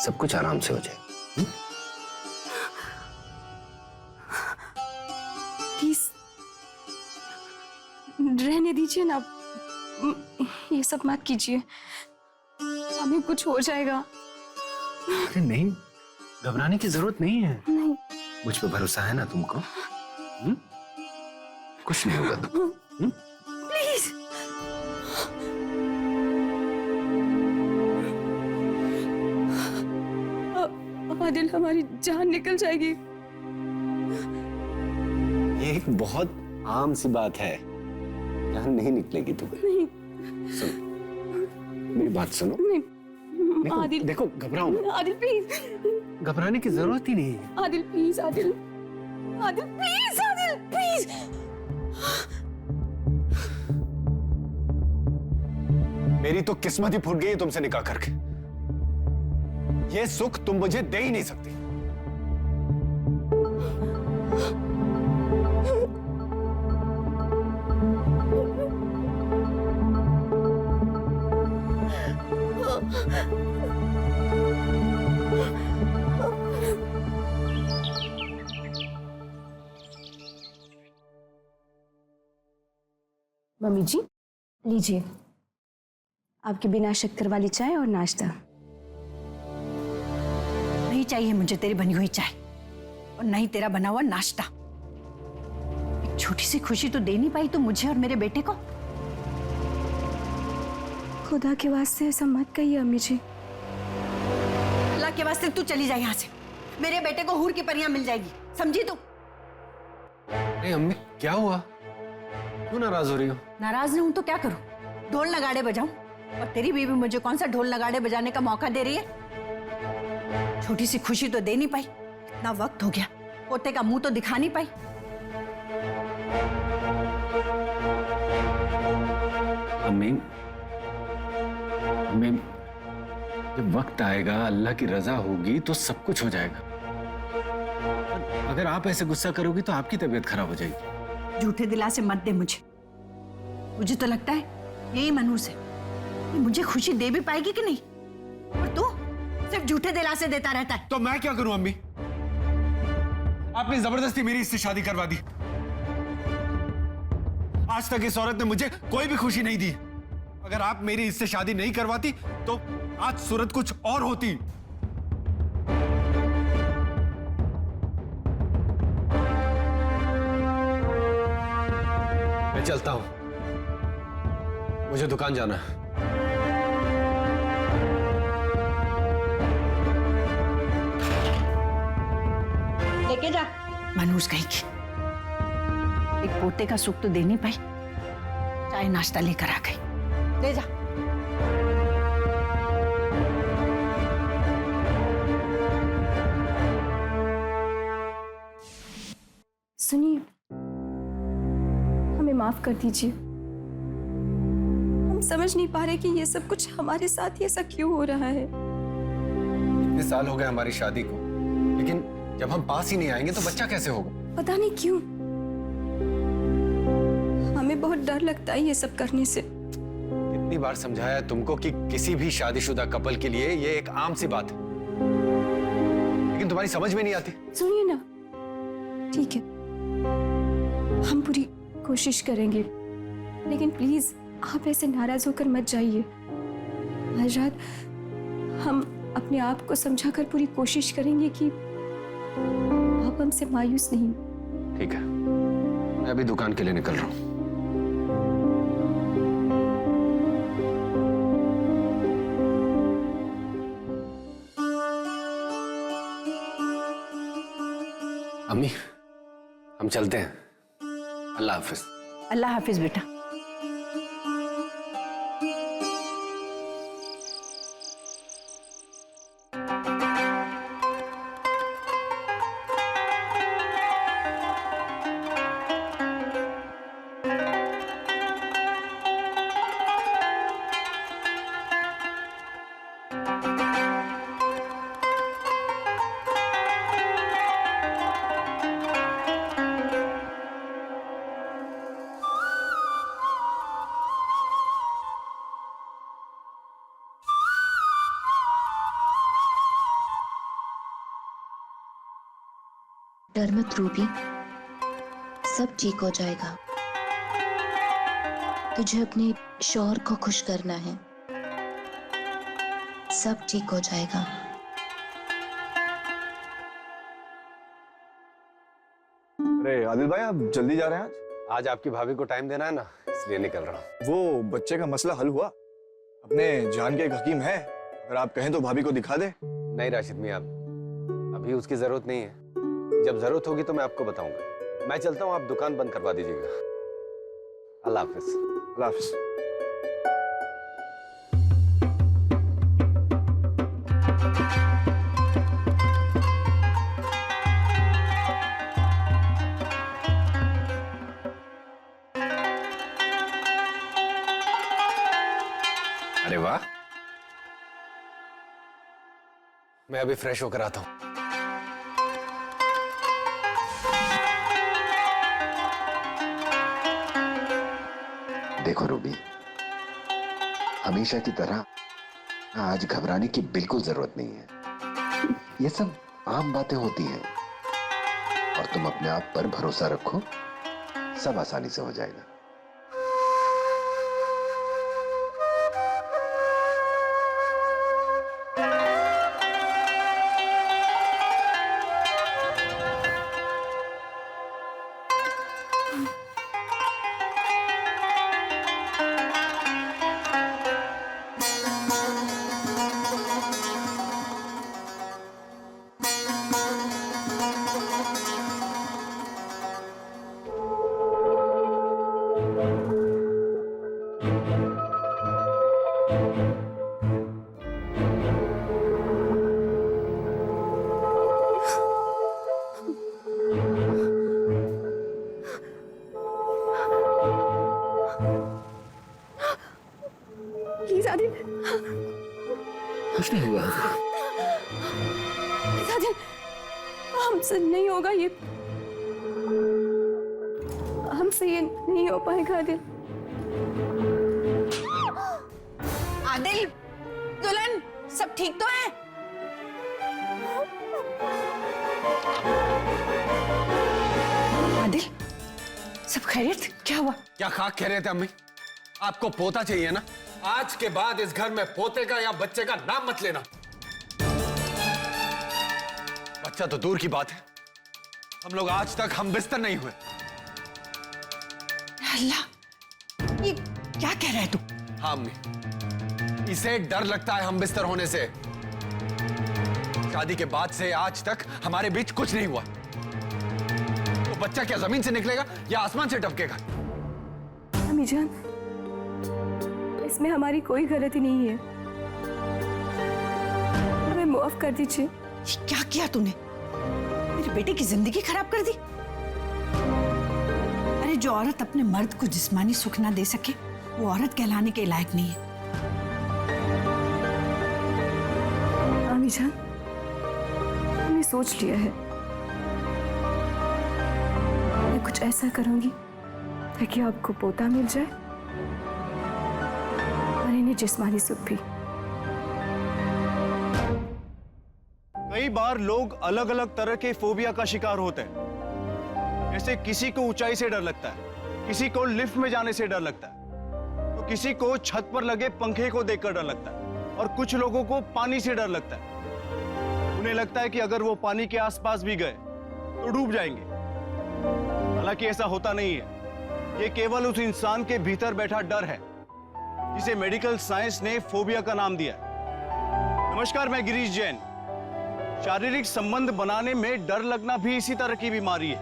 सब कुछ आराम से हो जाएगा। प्लीज रहने दीजिए ना, ये सब मत कीजिए, हमें कुछ हो जाएगा। अरे नहीं, घबराने की जरूरत नहीं है। नहीं, मुझ पे भरोसा है ना तुमको? कुछ नहीं होगा तुम। प्लीज। आदिल, हमारी जान निकल जाएगी। ये एक बहुत आम सी बात है, जान नहीं निकलेगी तुम्हें। नहीं, सुनो, मेरी बात सुनो। नहीं, देखो, आदिल, देखो, घबराओ मत। आदिल प्लीज। घबराने की जरूरत ही नहीं है। Adil please, Adil, Adil please, Adil please. मेरी तो किस्मत ही फूट गई है तुमसे निकाह करके। ये सुख तुम मुझे दे ही नहीं सकती। मम्मी जी, लीजिए आपके बिना शक्कर वाली चाय और नाश्ता। नहीं चाहिए मुझे तेरी बनी हुई चाय और नहीं तेरा बना हुआ नाश्ता। एक छोटी सी खुशी तो दे नहीं पाई तो मुझे और मेरे बेटे को। खुदा के वास्ते ऐसा मत कहिए अम्मी जी। अल्लाह के वास्ते तू चली जाए यहाँ से, मेरे बेटे को हूर की परियां मिल जाएगी, समझी तू? अरे अम्मी, क्या हुआ? क्यों नाराज हो रही हो? नाराज नहीं हूं तो क्या करूं? ढोल नगाड़े बजाऊं? और तेरी बीवी मुझे कौन सा ढोल नगाड़े बजाने का मौका दे रही है? छोटी सी खुशी तो दे नहीं पाई, इतना वक्त हो गया, पोते का मुंह तो दिखा नहीं पाई। अम्मी, अम्मी, जब वक्त आएगा, अल्लाह की रजा होगी तो सब कुछ हो जाएगा। अगर आप ऐसे गुस्सा करोगी तो आपकी तबीयत खराब हो जाएगी। झूठे दिलासे मत दे मुझे। मुझे तो लगता है यही मनहूस है, ये मुझे खुशी दे भी पाएगी कि नहीं, और तू सिर्फ झूठे दिलासे देता रहता है। तो मैं क्या करूं अम्मी? आपने जबरदस्ती मेरी इससे शादी करवा दी। आज तक इस औरत ने मुझे कोई भी खुशी नहीं दी। अगर आप मेरी इससे शादी नहीं करवाती तो आज सूरत कुछ और होती। मैं चलता हूं, मुझे दुकान जाना है। लेके जा। मनहूस कहेगी, एक पोते का सुख तो दे नहीं पाई, चाय नाश्ता लेकर आ गई। ले जा। सुनिए, हमें माफ कर दीजिए। हम समझ नहीं पा रहे कि ये सब कुछ हमारे साथ ही ऐसा क्यों हो रहा है। इतने साल हो गए हमारी शादी को, लेकिन जब हम पास ही नहीं आएंगे तो बच्चा कैसे होगा? पता नहीं क्यों हमें बहुत डर लगता है ये सब करने से। कितनी बार समझाया तुमको कि किसी भी शादीशुदा कपल के लिए ये एक आम सी बात है, लेकिन तुम्हारी समझ में नहीं आती। सुनिए ना, ठीक है, हम पूरी कोशिश करेंगे, लेकिन प्लीज आप ऐसे नाराज होकर मत जाइए। आज रात हम अपने आप को समझाकर पूरी कोशिश करेंगे कि आप हमसे मायूस नहीं। ठीक है, मैं अभी दुकान के लिए निकल रहा हूं। अम्मी, हम चलते हैं। अल्लाह हाफिज। अल्लाह हाफिज बेटा। डर मत रूबी, सब ठीक हो जाएगा। तुझे अपने शौहर को खुश करना है, सब ठीक हो जाएगा। अरे आदिल भाई, आप जल्दी जा रहे हैं आज? आज आपकी भाभी को टाइम देना है ना, इसलिए निकल रहा हूँ। वो बच्चे का मसला हल हुआ? अपने जान के एक हकीम है, अगर आप कहें तो भाभी को दिखा दे। नहीं राशिद मियां, अभी उसकी जरूरत नहीं है। जब जरूरत होगी तो मैं आपको बताऊंगा। मैं चलता हूँ, आप दुकान बंद करवा दीजिएगा। अल्लाह हाफिज। अल्लाह हाफिज। अरे वाह, मैं अभी फ्रेश होकर आता हूं। देखो रूबी, हमेशा की तरह आज घबराने की बिल्कुल जरूरत नहीं है। ये सब आम बातें होती हैं और तुम अपने आप पर भरोसा रखो, सब आसानी से हो जाएगा। प्लीज आदिल, कुछ नहीं हुआ। आदिल, हमसे नहीं होगा ये, हमसे ये नहीं हो पाएगा आदिल। आदिल, दुल्हन, सब ठीक तो है? आदिल, सब खैरियत? क्या हुआ? क्या खाक कह रहे थे अम्मी? आपको पोता चाहिए ना? आज के बाद इस घर में पोते का या बच्चे का नाम मत लेना। बच्चा तो दूर की बात है, हम लोग आज तक हम बिस्तर नहीं हुए। अल्लाह, ये क्या कह रहा है तू? हाँ अम्मी, इसे डर लगता है हम बिस्तर होने से। शादी के बाद से आज तक हमारे बीच कुछ नहीं हुआ। तो बच्चा क्या जमीन से निकलेगा या आसमान से टपकेगा? अम्मी जान, इसमें हमारी कोई गलती नहीं है, हमें माफ कर दीजिए। क्या किया तूने? मेरे बेटे की जिंदगी खराब कर दी। अरे जो औरत अपने मर्द को जिस्मानी सुख ना दे सके, वो औरत कहलाने के लायक नहीं है। अम्मी जान, मैंने सोच लिया है, मैं कुछ ऐसा करूंगी ताकि आपको पोता मिल जाए और इन्हें जिस्मानी सुख भी। कई बार लोग अलग अलग तरह के फोबिया का शिकार होते हैं। जैसे किसी को ऊंचाई से डर लगता है, किसी को लिफ्ट में जाने से डर लगता है, तो किसी को छत पर लगे पंखे को देखकर डर लगता है, और कुछ लोगों को पानी से डर लगता है। उन्हें लगता है कि अगर वो पानी के आसपास भी गए तो डूब जाएंगे। हालांकि ऐसा होता नहीं है, ये केवल उस इंसान के भीतर बैठा डर है जिसे मेडिकल साइंस ने फोबिया का नाम दिया है। नमस्कार, मैं गिरीश जैन। शारीरिक संबंध बनाने में डर लगना भी इसी तरह की बीमारी है,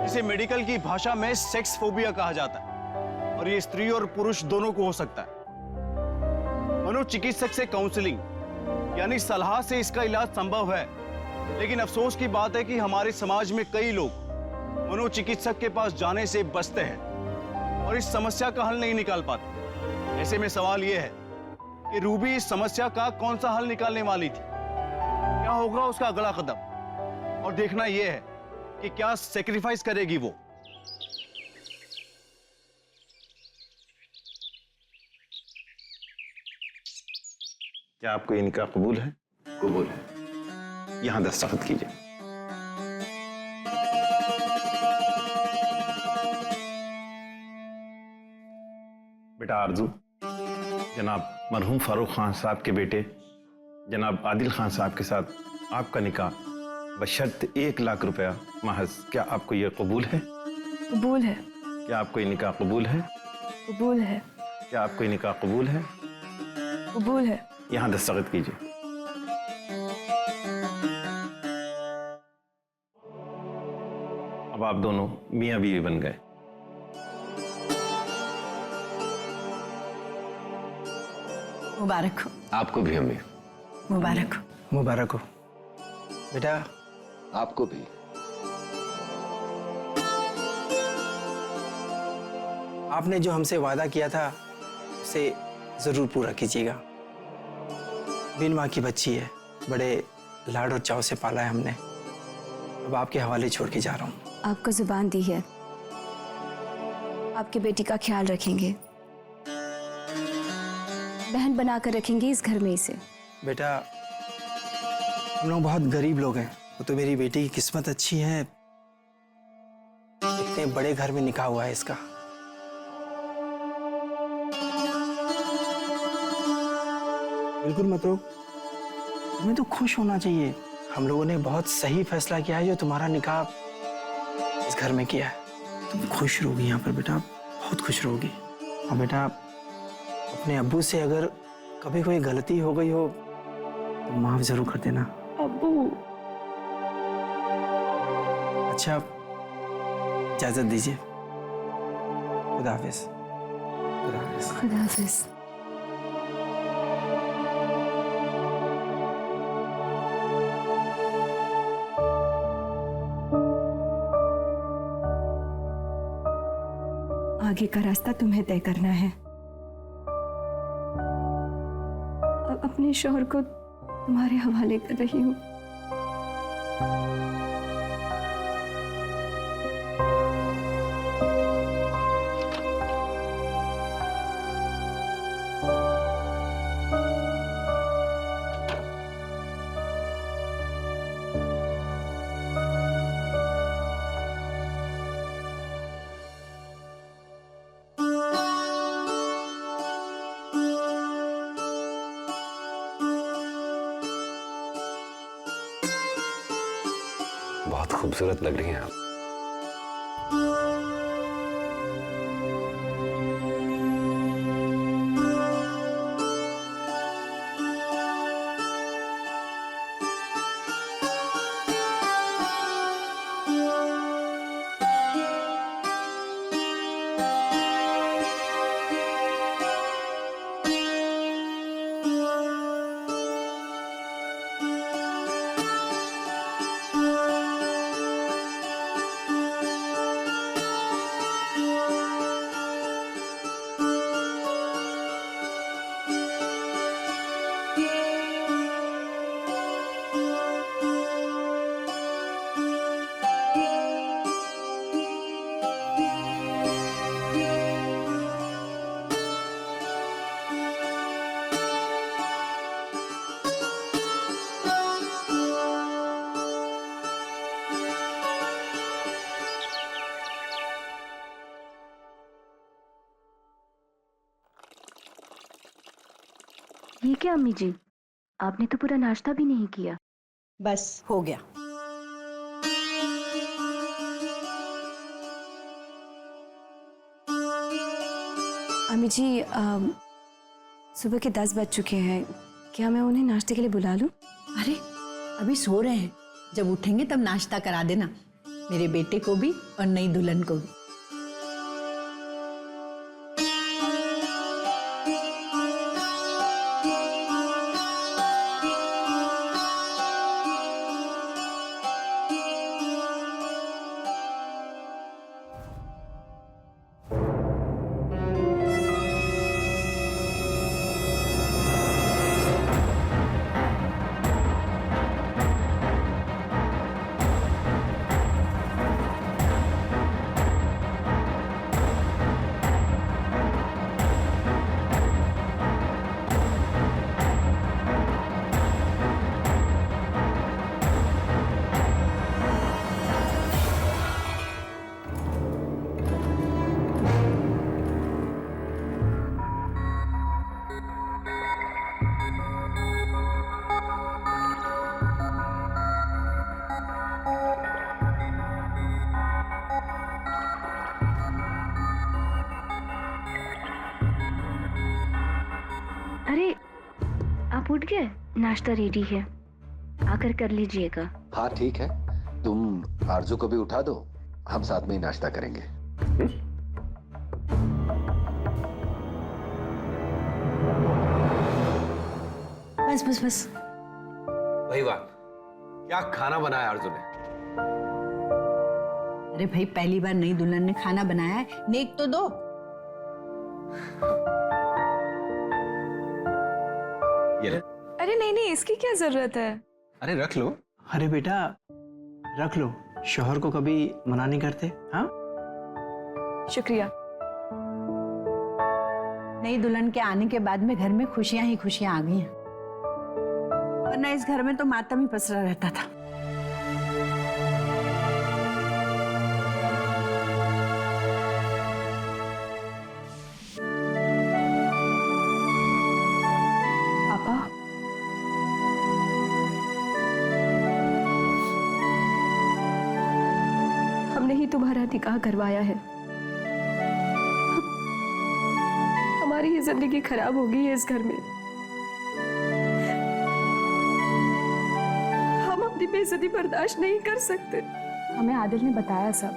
जिसे मेडिकल की भाषा में सेक्स फोबिया कहा जाता है, और ये स्त्री और पुरुष दोनों को हो सकता है। मनोचिकित्सक से काउंसलिंग यानी सलाह से इसका इलाज संभव है, लेकिन अफसोस की बात है कि हमारे समाज में कई लोग मनोचिकित्सक के पास जाने से बचते हैं और इस समस्या का हल नहीं निकाल पाते। ऐसे में सवाल यह है कि रूबी इस समस्या का कौन सा हल निकालने वाली थी? क्या होगा उसका अगला कदम? और देखना यह है कि क्या सेक्रीफाइस करेगी वो। क्या आपको इनका कबूल है? कबूल है। यहाँ दस्तखत कीजिए। बेटा आरजू, जनाब मरहूम फारूक खान साहब के बेटे जनाब आदिल खान साहब के साथ आपका निकाह बशर्त 1 लाख रुपया महज, क्या आपको ये कबूल है? कबूल है। क्या आपको ये निकाह कबूल है? कबूल है। क्या आपको ये निकाह कबूल है? कबूल है। यहाँ दस्तखत कीजिए। अब आप दोनों मियाँ बीवी बन गए। मुबारक हो। आपको भी अम्मी। मुबारक हो। मुबारक हो बेटा। आपको भी। आपने जो हमसे वादा किया था उसे जरूर पूरा कीजिएगा। बिन माँ की बच्ची है, बड़े लाड और चाव से पाला है हमने, अब आपके हवाले छोड़ के जा रहा हूँ। आपको जुबान दी है, आपके बेटी का ख्याल रखेंगे, बहन बनाकर रखेंगे इस घर में इसे। बेटा हम लोग बहुत गरीब लोग हैं, वो तो मेरी बेटी की किस्मत अच्छी है, इतने बड़े घर में निकाह हुआ है इसका। बिल्कुल मत रो, तुम्हें तो खुश होना चाहिए। हम लोगों ने बहुत सही फैसला किया है जो तुम्हारा निकाह इस घर में किया है। तुम खुश रहोगी यहाँ पर बेटा, बहुत खुश रहोगी। और बेटा अपने अब्बू से अगर कभी कोई गलती हो गई हो तो माफ जरूर कर देना। अब्बू। अच्छा इजाजत दीजिए। खुदा हाफिज। खुदा हाफिज। खुदा हाफिज। आगे का रास्ता तुम्हें तय करना है। अब अपने शौहर को तुम्हारे हवाले कर रही हूँ। बहुत खूबसूरत लग रही हैं आप। ये क्या अम्मी जी, आपने तो पूरा नाश्ता भी नहीं किया। बस हो गया। अम्मी जी सुबह के 10 बज चुके हैं, क्या मैं उन्हें नाश्ते के लिए बुला लूं? अरे अभी सो रहे हैं, जब उठेंगे तब नाश्ता करा देना, मेरे बेटे को भी और नई दुल्हन को भी। आप उठ गए? नाश्ता रेडी है, आकर कर लीजिएगा। हाँ ठीक है, तुम आरजू को भी उठा दो, हम साथ में ही नाश्ता करेंगे। बस बस बस। वही बात, क्या खाना बनाया आरजू ने? अरे भाई, पहली बार नई दुल्हन ने खाना बनाया है, नेक तो दो। अरे नहीं नहीं, इसकी क्या जरूरत है? अरे रख लो। अरे बेटा रख लो, शोहर को कभी मना नहीं करते। हाँ शुक्रिया। नई दुल्हन के आने के बाद में घर में खुशियां ही खुशियां आ गई हैं, वरना इस घर में तो मातम ही पसरा रहता था। पापा, हमने ही तुम्हारा निकाह करवाया है। हमारी ही जिंदगी खराब हो गई है इस घर में। हम अपनी बेइज्जती बर्दाश्त नहीं कर सकते। हमें आदिल ने बताया सब।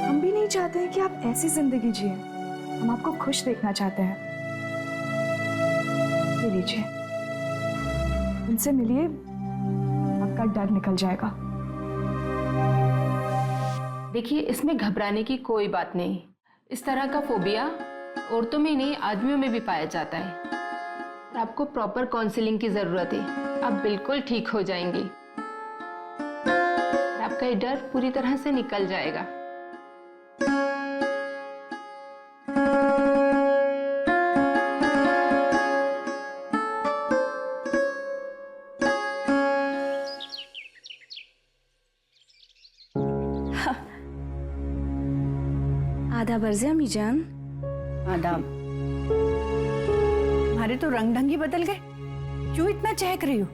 हम भी नहीं चाहते हैं कि आप ऐसी जिंदगी जिए। हम आपको खुश देखना चाहते हैं। ये लीजिए, उनसे मिलिए, आपका डर निकल जाएगा। देखिए, इसमें घबराने की कोई बात नहीं। इस तरह का फोबिया औरतों में नहीं, आदमियों में भी पाया जाता है। और आपको प्रॉपर काउंसलिंग की जरूरत है। आप बिल्कुल ठीक हो जाएंगे। आपका ये डर पूरी तरह से निकल जाएगा। आदाब अर्ज़े अम्मी जान। आदाब। हमारे तो रंग ढंग ही बदल गए, क्यों इतना चहक रही हो?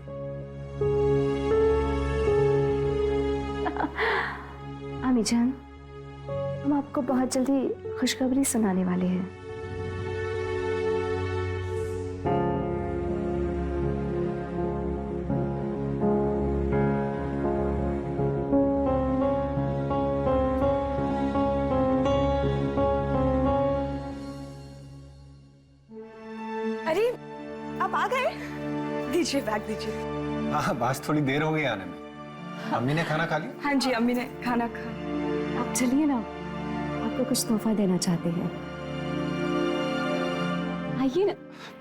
अम्मी जान, हम आपको बहुत जल्दी खुशखबरी सुनाने वाले हैं। अरे आप आ गए? दीजिए बैग दीजिए। हाँ, बस थोड़ी देर हो गई आने में। अम्मी ने खाना खा लिया? हाँ जी, अम्मी ने खाना खा। आप चलिए ना, आपको कुछ तोहफा देना चाहते हैं। आइए ना।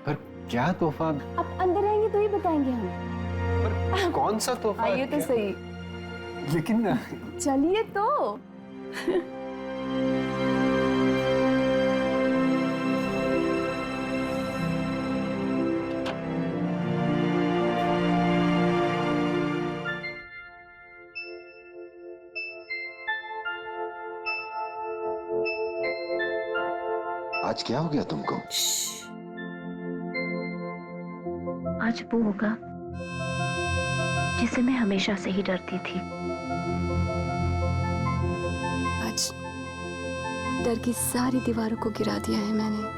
पर क्या तोहफा? आप अंदर आएंगे तो ही बताएंगे हम। पर कौन सा तोहफा? आइए तो सही। लेकिन चलिए तो। आज क्या हो गया तुमको? आज वो होगा जिसे मैं हमेशा से ही डरती थी। आज डर की सारी दीवारों को गिरा दिया है मैंने।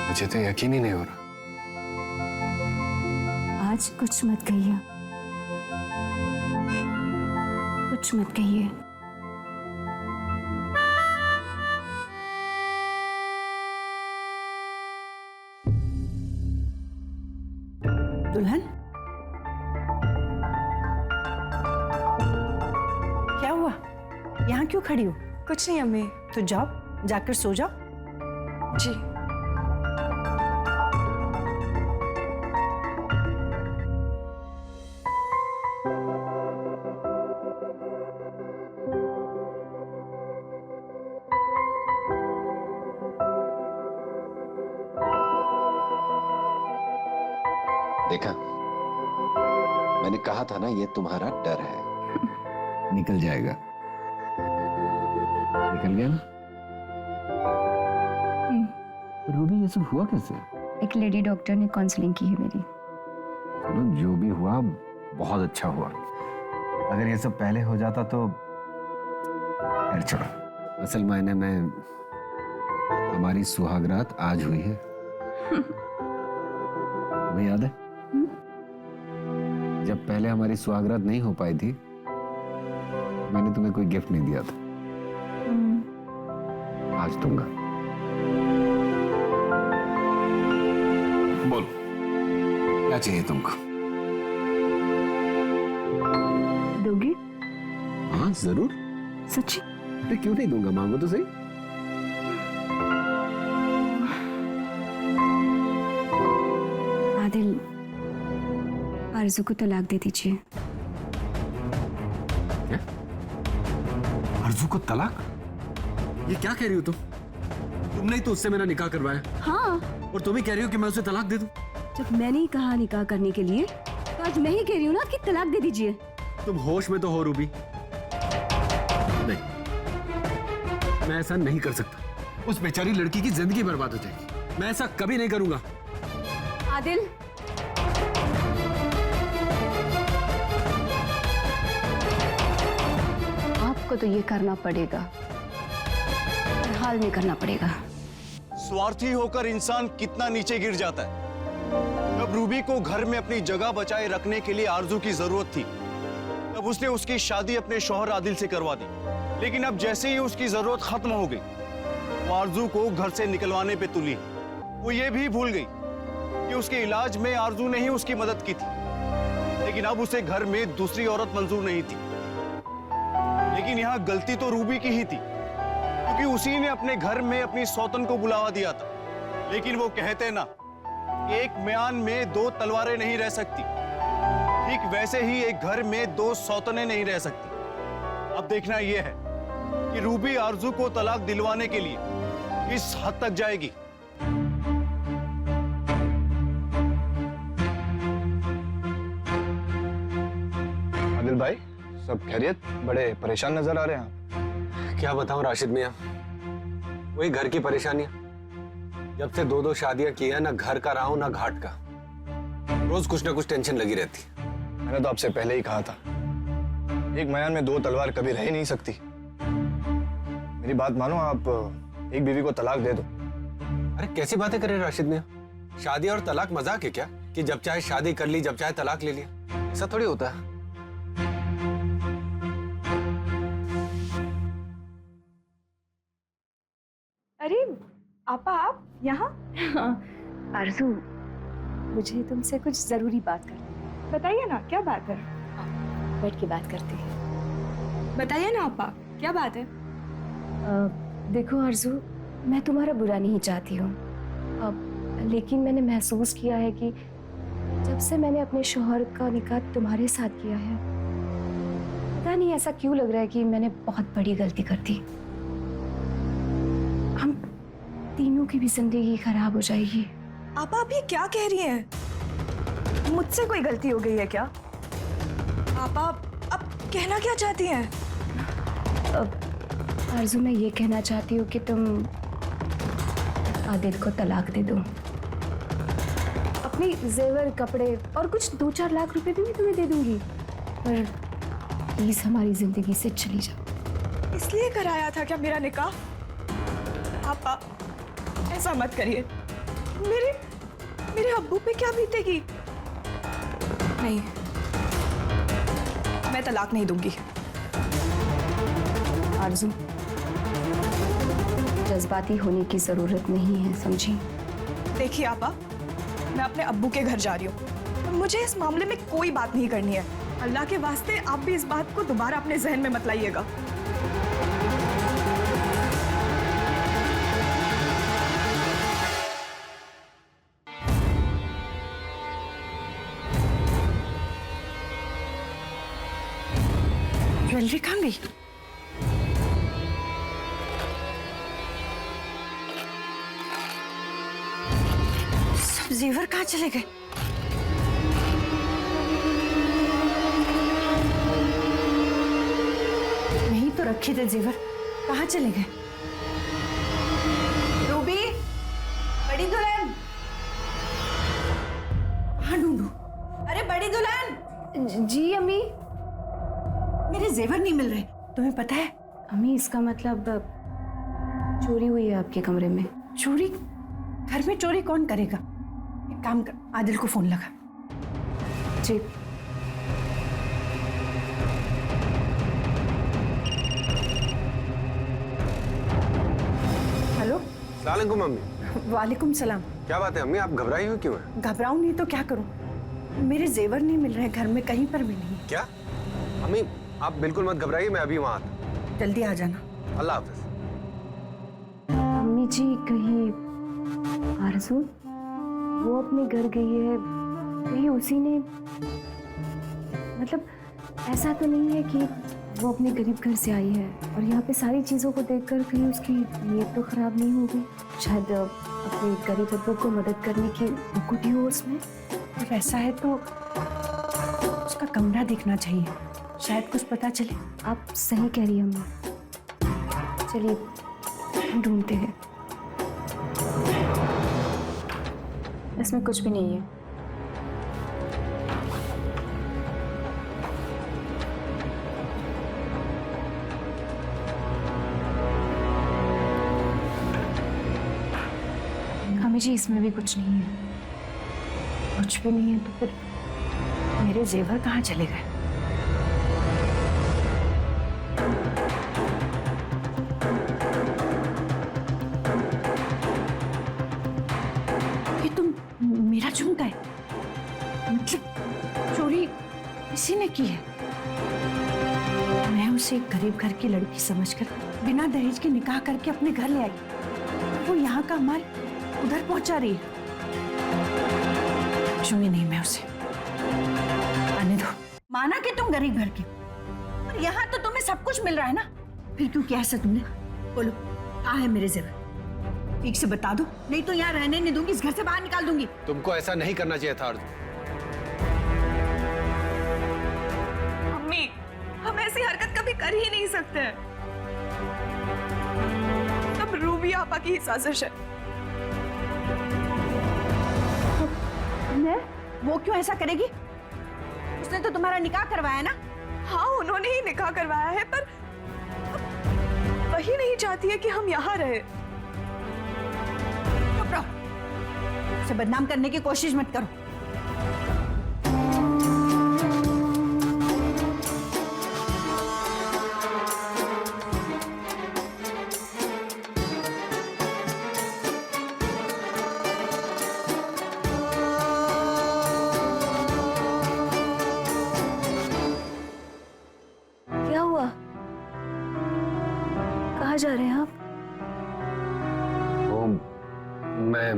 मुझे तो यकीन ही नहीं हो रहा। आज कुछ मत कहिए, कुछ मत कहिए। दुल्हन, क्या हुआ? यहाँ क्यों खड़ी हो? कुछ नहीं अम्मी। तो जाओ, जाकर सो जाओ। जी। देखा, मैंने कहा था ना, ये तुम्हारा डर है। निकल जाएगा। निकल गया ना? रूबी, ये सब हुआ कैसे? एक लेडी डॉक्टर ने काउंसलिंग की है मेरी। चलो, जो भी हुआ बहुत अच्छा हुआ। अगर ये सब पहले हो जाता तो खैर छोड़ो। असल मायने में हमारी सुहागरात आज हुई है। तुम्हें याद है जब पहले हमारी सुहागरात नहीं हो पाई थी, मैंने तुम्हें कोई गिफ्ट नहीं दिया था। आज दूंगा। बोलो, क्या चाहिए तुमको? दोगे? हाँ जरूर। सच्ची? अरे क्यों नहीं दूंगा, मांगो तो सही। आदिल, आरज़ू को तलाक दे दीजिए। क्या? आरज़ू को तलाक? ये क्या कह रही हो तुम? तुमने ही तो उससे मेरा निकाह करवाया। हाँ। और तुम ही कह रही हो कि मैं उसे तलाक दे दूं? जब मैंने ही कहा निकाह करने के लिए, तो आज मैं ही कह रही हूँ ना कि तलाक दे दीजिए। तुम होश में तो हो रूबी? नहीं, मैं ऐसा नहीं कर सकता। उस बेचारी लड़की की जिंदगी बर्बाद हो जाएगी। मैं ऐसा कभी नहीं करूंगा। आदिल, आपको तो ये करना पड़ेगा, हाल में करना पड़ेगा। स्वार्थी होकर इंसान कितना नीचे गिर जाता है। जब रूबी को घर में अपनी जगह बचाए रखने के लिए आरजू की जरूरत थी, तब उसने उसकी शादी अपने शौहर आदिल से करवा दी। लेकिन अब जैसे ही उसकी जरूरत खत्म हो गई, वो आरजू को घर से निकलवाने पे तुली। वो ये भी भूल गई कि उसके इलाज में आरजू ने ही उसकी मदद की थी। लेकिन अब उसे घर में दूसरी औरत मंजूर नहीं थी। लेकिन यहाँ गलती तो रूबी की ही थी, क्योंकि उसी ने अपने घर में अपनी सौतन को बुलावा दिया था। लेकिन वो कहते ना, एक म्यान में दो तलवारें नहीं रह सकती, ठीक वैसे ही एक घर में दो सौतनें नहीं रह सकती। अब देखना यह है कि रूबी आरजू को तलाक दिलवाने के लिए किस हद तक जाएगी। आदिल भाई, सब खैरियत? बड़े परेशान नजर आ रहे हैं आप। क्या बताऊं राशिद मियां, वही घर की परेशानियां। जब से दो दो शादियां की है, ना घर का रहा हूं ना घाट का। रोज कुछ ना कुछ टेंशन लगी रहती। मैंने तो आपसे पहले ही कहा था, एक म्यान में दो तलवार कभी रह ही नहीं सकती। मेरी बात मानो, आप एक बीवी को तलाक दे दो। अरे कैसी बातें कर रहे हैं राशिद मियां? शादी और तलाक मजाक है क्या? कि जब चाहे शादी कर ली, जब चाहे तलाक ले लिया? ऐसा थोड़ी होता है। अरे आपा, आप यहाँ? आरज़ू, मुझे तुमसे कुछ जरूरी बात करनी है। बताइए ना, क्या बात है? बैठ के बात करते हैं। बताइए ना आपा, क्या बात है? देखो आरज़ू, मैं तुम्हारा बुरा नहीं चाहती हूँ, लेकिन मैंने महसूस किया है कि जब से मैंने अपने शौहर का निकाह तुम्हारे साथ किया है, पता नहीं ऐसा क्यों लग रहा है कि मैंने बहुत बड़ी गलती कर दी। हम तीनों की भी जिंदगी खराब हो जाएगी। आपा, आप ये क्या कह रही हैं? मुझसे कोई गलती हो गई है क्या? आपा, आप कहना क्या चाहती हैं? आरज़ू, मैं ये कहना चाहती हूँ कि तुम आदिल को तलाक दे दो। अपनी जेवर, कपड़े और कुछ 2-4 लाख रुपए भी मैं तुम्हें दे दूंगी, पर प्लीज हमारी जिंदगी से चली जाओ। इसलिए कराया था क्या मेरा निकाह? आपा, ऐसा मत करिए। मेरे अब्बू पे क्या बीतेगी? नहीं, मैं तलाक नहीं दूंगी। आरज़ू, जज्बाती होने की जरूरत नहीं है, समझी? देखिए आपा, मैं अपने अब्बू के घर जा रही हूँ। मुझे इस मामले में कोई बात नहीं करनी है। अल्लाह के वास्ते आप भी इस बात को दोबारा अपने जहन में मत लाइएगा। ज्वेलरी कहाँ गई? सब जेवर कहाँ चले गए? नहीं तो रखे थे जेवर, कहाँ चले गए? जी अम्मी। मेरे जेवर नहीं मिल रहे, तुम्हें पता है? अम्मी इसका मतलब चोरी हुई है आपके कमरे में। चोरी? घर में चोरी कौन करेगा? एक काम कर, आदिल को फोन लगा। जी। हेलो। सलाम मम्मी। वालेकुम सलाम। क्या बात है अम्मी, आप घबराई हुई क्यों है? घबराऊं नहीं तो क्या करूं? मेरे जेवर नहीं मिल रहे घर में, कहीं पर भी नहीं। क्या? अम्मी आप बिल्कुल मत घबराइए, मैं अभी वहां आता। जल्दी आ जाना। अल्लाह हाफिज। अम्मी जी कहीं आरज़ू वो अपने घर गई है, कहीं उसी ने, मतलब ऐसा तो नहीं है कि वो अपने गरीब घर से आई है और यहाँ पे सारी चीज़ों को देखकर कहीं उसकी नीयत तो खराब नहीं होगी? शायद अपने गरीब अब्बू को मदद करने की रुकुटी हो उसमें। अगर ऐसा है तो उसका कमरा देखना चाहिए, शायद कुछ पता चले। आप सही कह रही हैं अम्मा, चलिए हम ढूंढते हैं। इसमें कुछ भी नहीं है। अम्मी जी इसमें भी कुछ नहीं है। कुछ भी नहीं है तो फिर मेरे जेवर कहाँ चले गए? ये तुम मेरा झुमका है? मतलब चोरी किसी ने की है? मैं उसे एक गरीब घर की लड़की समझकर बिना दहेज के निकाह करके अपने घर ले आई, वो यहाँ का माल उधर पहुंचा रही है। छूंगी नहीं मैं उसे, आने दो। माना कि तुम गरीब घर की, पर यहाँ तो तुम्हें सब कुछ मिल रहा है ना, फिर क्यों किया ऐसा तुमने? बोलो कहाँ है मेरे जेवर? ठीक से बता दो, नहीं तो यहाँ रहने नहीं दूंगी, इस घर से बाहर निकाल दूंगी। तुमको ऐसा नहीं करना चाहिए था आरज़ू। मम्मी हम ऐसी हरकत कभी कर ही नहीं सकते। सब रूबी आपा की ही साजिश है। वो क्यों ऐसा करेगी? उसने तो तुम्हारा निकाह करवाया ना? हाँ उन्होंने ही निकाह करवाया है, पर वही नहीं चाहती है कि हम यहाँ रहे। चुप रहो, उसे बदनाम करने की कोशिश मत करो। क्या हुआ? कहाँ जा रहे हैं आप? वो मैं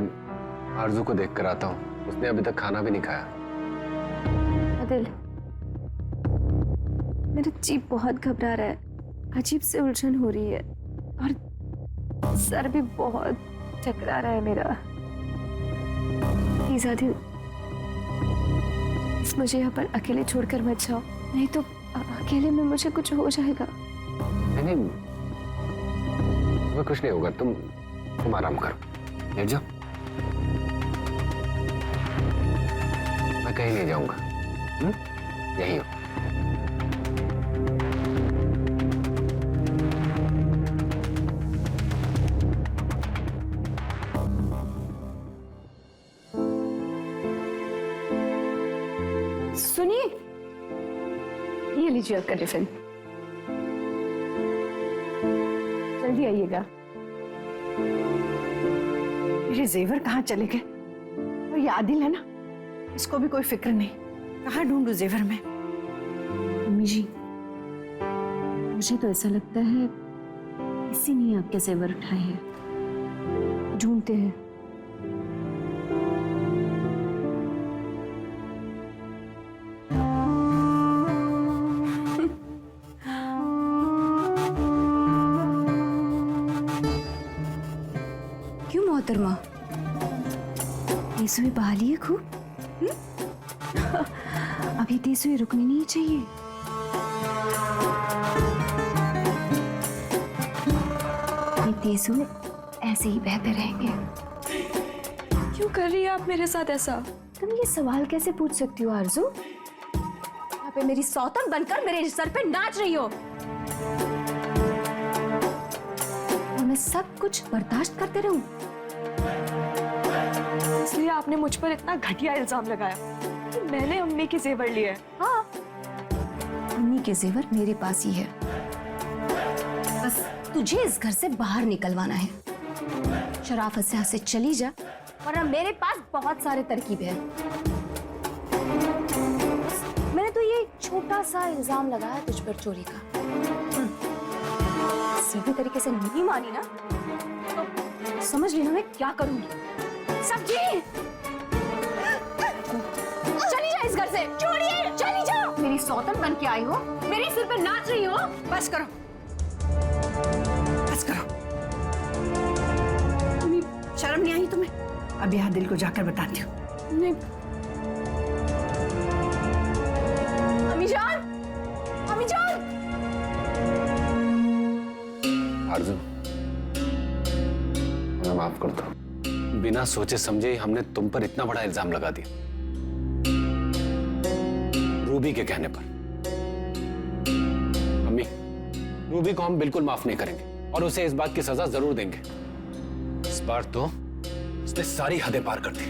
आरज़ू को देख कर आता हूँ, उसने अभी तक खाना भी नहीं खाया। आदिल मेरा जी बहुत घबरा रहा है, अजीब से उलझन हो रही है और सर भी बहुत चकरा रहा है मेरा। प्लीज आदिल मुझे यहाँ पर अकेले छोड़कर मत जाओ, नहीं तो अकेले में मुझे कुछ हो जाएगा। नहीं, तुम्हें कुछ नहीं होगा, तुम आराम करो, लेट जाओ। मैं कहीं नहीं जाऊंगा, यही हो। सुनिए, ये लीजिए आपका टिफिन, जल्दी आइएगा। मेरे जेवर कहाँ चले गए? और ये आदिल है ना, इसको भी कोई फिक्र नहीं, कहाँ ढूंढूं जेवर में? मम्मी जी मुझे तो ऐसा लगता है किसी ने आपके जेवर उठाए हैं, ढूंढते हैं। क्यों मोहतरमा, तेज हुई बहाली है खूब? अभी तेज हुई रुकनी नहीं चाहिए। ये तेज हुए ऐसे ही बहते रहेंगे। क्यों कर रही है आप मेरे साथ ऐसा? तुम ये सवाल कैसे पूछ सकती हो आरज़ू? पे मेरी सौतन बनकर मेरे सर पे नाच रही हो और मैं सब कुछ बर्दाश्त करते रहूं? इसलिए आपने मुझ पर इतना घटिया इल्जाम लगाया कि मैंने अम्मी के जेवर लिए। हाँ, अम्मी के जेवर मेरे पास ही है, बस तुझे इस घर से बाहर निकलवाना है। शराफत से यहाँ से चली जा, वरना मेरे पास बहुत सारे तरकीब है। मैंने तो ये छोटा सा इल्जाम लगाया तुझ पर चोरी का, सीधे तरीके से नहीं मानी ना तो समझ लेना मैं क्या करूंगी। सब्जी, चली जा इस घर से। छोड़िए, चली जा। मेरी सौतन बन के आई हो, मेरे सिर पे नाच रही हो। बस करो, बस करो। शर्म नहीं आई तुम्हें? अब यहाँ दिल को जाकर बताती हूँ। नहीं अम्मी जान, अम्मी जान। आरज़ू, मैं माफ कर दो। बिना सोचे समझे हमने तुम पर इतना बड़ा इल्जाम लगा दिया, रूबी के कहने पर। अम्मी, रूबी को हम बिल्कुल माफ नहीं करेंगे और उसे इस बात की सजा जरूर देंगे। इस बार तो उसने सारी हदें पार कर दी।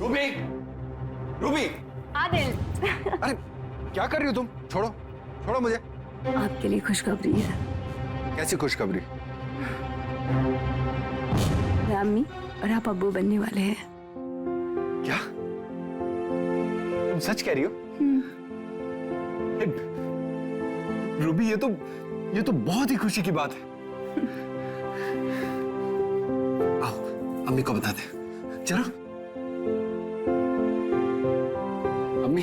Ruby, Ruby. आदिल। अरे क्या कर रही हो तुम? छोड़ो, छोड़ो मुझे। आपके लिए खुशखबरी है। कैसी खुशखबरी? अम्मी और आप अब्बू बनने वाले हैं। क्या तुम सच कह रही हो? रूबी, ये तो बहुत ही खुशी की बात है। आओ अम्मी को बता दे। चलो अम्मी,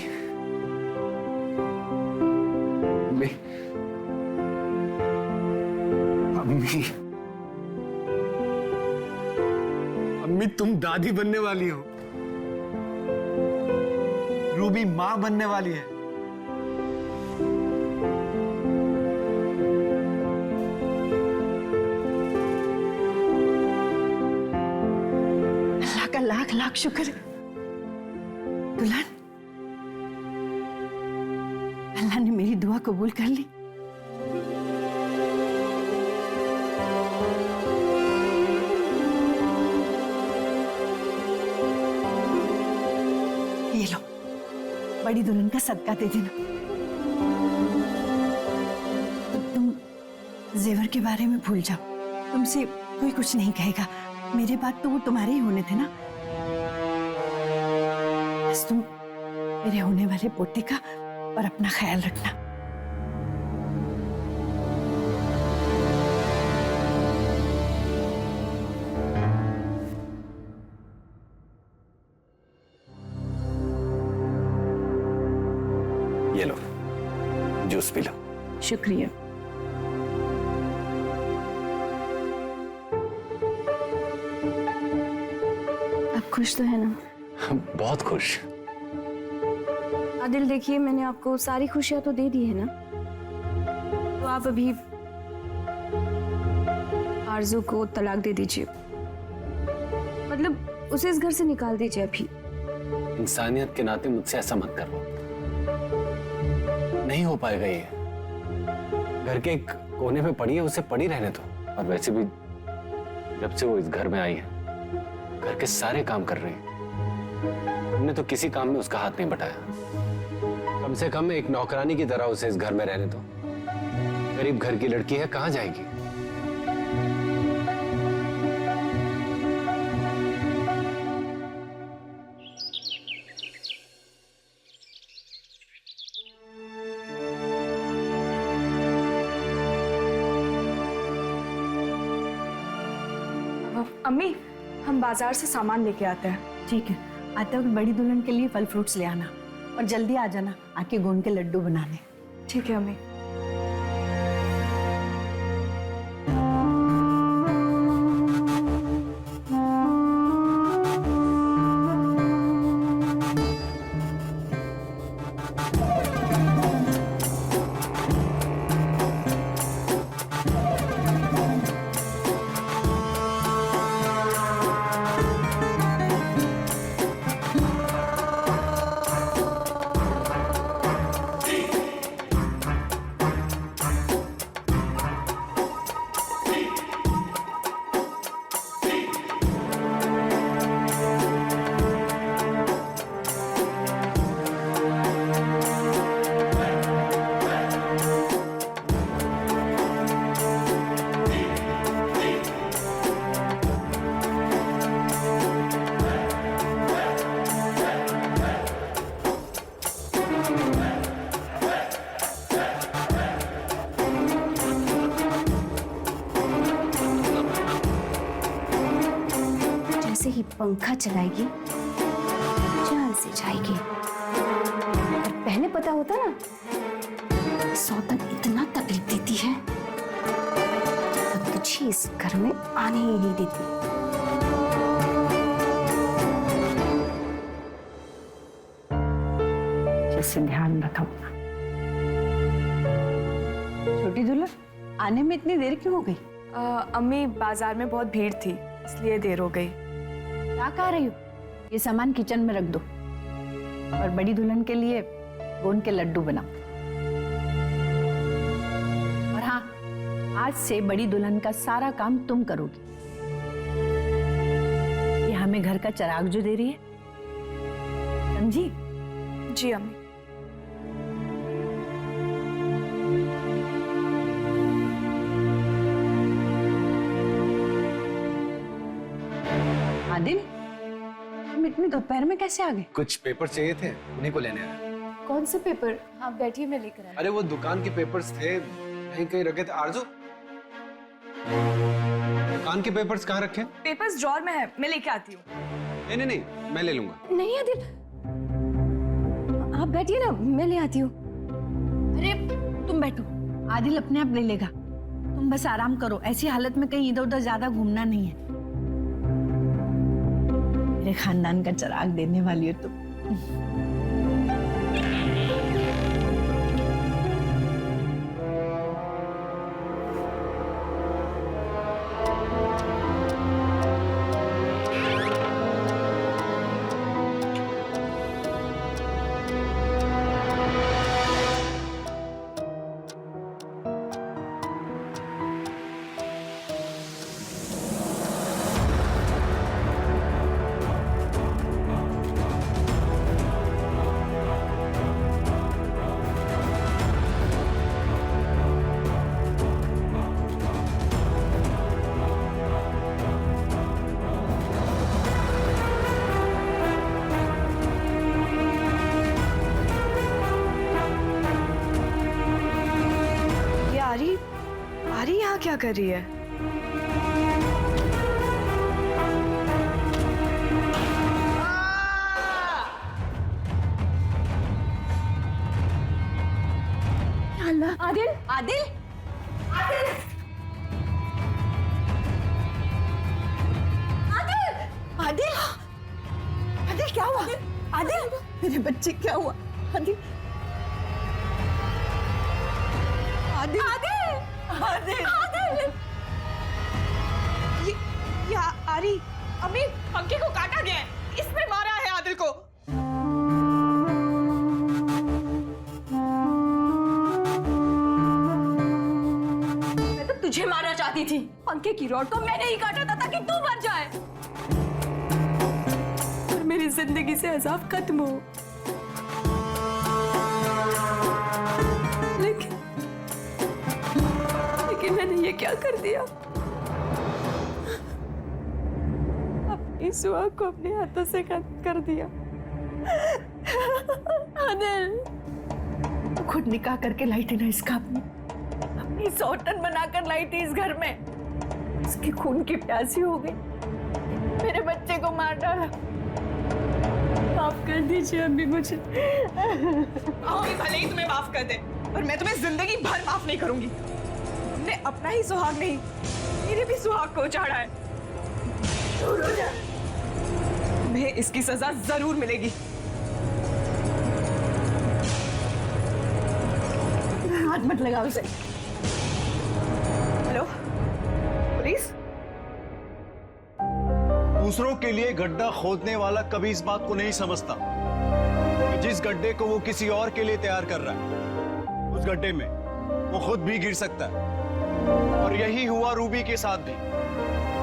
अम्मी, अम्मी, अम्मी, तुम दादी बनने वाली हो। रूबी मां बनने वाली है। अल्लाह का लाख लाख शुक्र। दुल्हन, अल्लाह ने मेरी दुआ कबूल कर ली। ये लो, बड़ी दुल्हन का सदका दे देना। तुम जेवर के बारे में भूल जाओ, तुमसे कोई कुछ नहीं कहेगा। मेरे बाद तो वो तुम्हारे ही होने थे ना। बस तुम मेरे होने वाले पोते का और अपना ख्याल रखना। ये लो, जूस पी लो। शुक्रिया। आप खुश तो है ना? बहुत खुश। आदिल, देखिए मैंने आपको सारी खुशियां तो दे दी है ना, तो आप अभी आरजू को तलाक दे दीजिए, मतलब उसे इस घर से निकाल दीजिए अभी। इंसानियत के नाते मुझसे ऐसा मत करो, नहीं हो पाएगा ये। घर के एक कोने में पड़ी है, उसे पड़ी रहने दो। और वैसे भी जब से वो इस घर में आई है, घर के सारे काम कर रही है। हमने तो किसी काम में उसका हाथ नहीं बटाया। कम से कम एक नौकरानी की तरह उसे इस घर में रहने दो। गरीब घर की लड़की है, कहाँ जाएगी? अम्मी, हम बाजार से सामान लेके आते हैं। ठीक है, आते वक्त बड़ी दुल्हन के लिए फल फ्रूट्स ले आना और जल्दी आ जाना आके गोंद के लड्डू बनाने। ठीक है अम्मी। पंखा चलाएगी, जान से जाएगी। और पहले पता होता ना, सौतन इतना तकलीफ देती है तो तुझे इस घर में आने ही नहीं देती। जैसे ध्यान रखो। छोटी दुल्हन, आने में इतनी देर क्यों हो गई? अम्मी, बाजार में बहुत भीड़ थी, इसलिए देर हो गई। क्या कह रही हो? ये सामान किचन में रख दो और बड़ी दुल्हन के लिए गोंद के लड्डू बनाओ। और हाँ, आज से बड़ी दुल्हन का सारा काम तुम करोगी। ये हमें घर का चिराग जो दे रही है, समझी? जी अम्मी। आदिल, तुम इतनी दोपहर में कैसे आ गए? कुछ पेपर चाहिए थे, उन्हीं को लेने आया। कौन से पेपर? हाँ बैठिए, मैं लेकर आया। अरे वो दुकान के पेपर्स थे, कहीं कहीं रखे थे। आरजू, दुकान के पेपर्स कहाँ रखे? पेपर्स ड्रॉर में है, मैं लेके आती हूँ। नहीं नहीं नहीं, मैं ले लूंगा। नहीं आदिल, आप बैठिए ना, मैं ले आती हूँ। अरे तुम बैठो, आदिल अपने आप ले लेगा। तुम बस आराम करो, ऐसी हालत में कहीं इधर उधर ज्यादा घूमना नहीं है। मेरे खानदान का चिराग देने वाली हो तुम। आरी यहाँ क्या कर रही है? अल्लाह, आदिल, आदिल, आदिल, आदिल, आदिल, आदिल क्या हुआ? आदिल, मेरे बच्चे क्या हुआ? आदिल, आदिल, आदिल, आदिल, आदिल। ये आरी, अम्मी, पंखे को काटा गया है, इसमें मारा है आदिल को। मैं तो तुझे मारना चाहती थी, पंखे की रॉड को मैंने ही काटा था ताकि तू मर जाए और मेरी जिंदगी से अजाब खत्म हो। लेकिन मैंने ये क्या कर दिया? अपनी सुहाग को अपने हाथों से खत्म कर दिया। आदिल, खुद निकाह करके लाई थी ना इसका, अपनी सौतन बनाकर लाई थी इस घर में। इसके खून की प्यासी हो गई, मेरे बच्चे को मार डाला। माफ कर दीजिए अम्मी मुझे। अम्मी भले ही तुम्हें माफ कर दे, पर मैं तुम्हें जिंदगी भर माफ नहीं करूंगी। तुमने अपना ही सुहाग नहीं, मेरे भी सुहाग को उजाड़ा है। दूर हो जा। तुम्हें इसकी सजा जरूर मिलेगी। हाथ मत लगाओ उसे। Hello, police? दूसरों के लिए गड्ढा खोदने वाला कभी इस बात को नहीं समझता कि जिस गड्ढे को वो किसी और के लिए तैयार कर रहा है, उस गड्ढे में वो खुद भी गिर सकता है। और यही हुआ रूबी के साथ भी।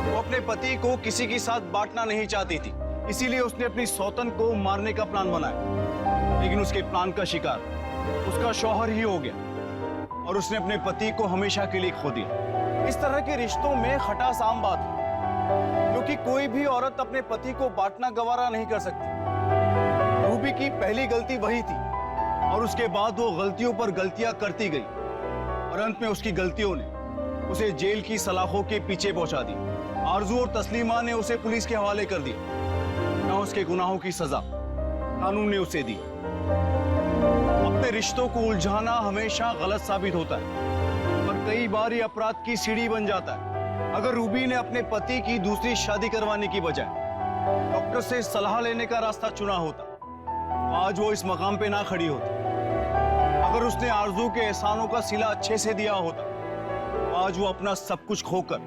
वो अपने पति को किसी के साथ बांटना नहीं चाहती थी, इसीलिए उसने अपनी सौतन को मारने का प्लान बनाया। लेकिन उसके प्लान का शिकार उसका शौहर ही हो गया और उसने अपने पति को हमेशा के लिए खो दिया। इस तरह के रिश्तों में खटास आम बात है, क्योंकि कोई भी औरत अपने पति को बांटना गवारा नहीं कर सकती। रूबी की पहली गलती वही थी और उसके बाद वो गलतियों पर गलतियां करती गई और अंत में उसकी गलतियों ने उसे जेल की सलाखों के पीछे पहुंचा दी। आरजू और तस्लीमा ने उसे पुलिस के हवाले कर दिया। उसके गुनाहों की सजा कानून ने उसे दी। अपने रिश्तों को उलझाना हमेशा गलत साबित होता है और कई बार ये अपराध की सीढ़ी बन जाता है। अगर रूबी ने अपने पति की दूसरी शादी करवाने की बजाय डॉक्टर से सलाह लेने का रास्ता चुना होता तो आज वो इस मकाम पे ना खड़ी होती। अगर उसने आरजू के एहसानों का सिला अच्छे से दिया होता तो आज वो अपना सब कुछ खोकर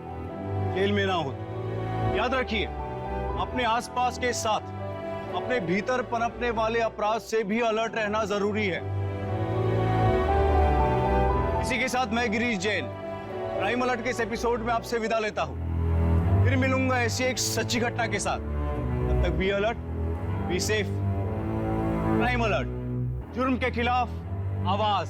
जेल में ना होती। याद रखिए, अपने आसपास के साथ अपने भीतर पनपने वाले अपराध से भी अलर्ट रहना जरूरी है। इसी के साथ मैं गिरीश जैन क्राइम अलर्ट के इस एपिसोड में आपसे विदा लेता हूं। फिर मिलूंगा ऐसी एक सच्ची घटना के साथ। तब तक be alert, be safe. Crime alert, जुर्म के खिलाफ आवाज।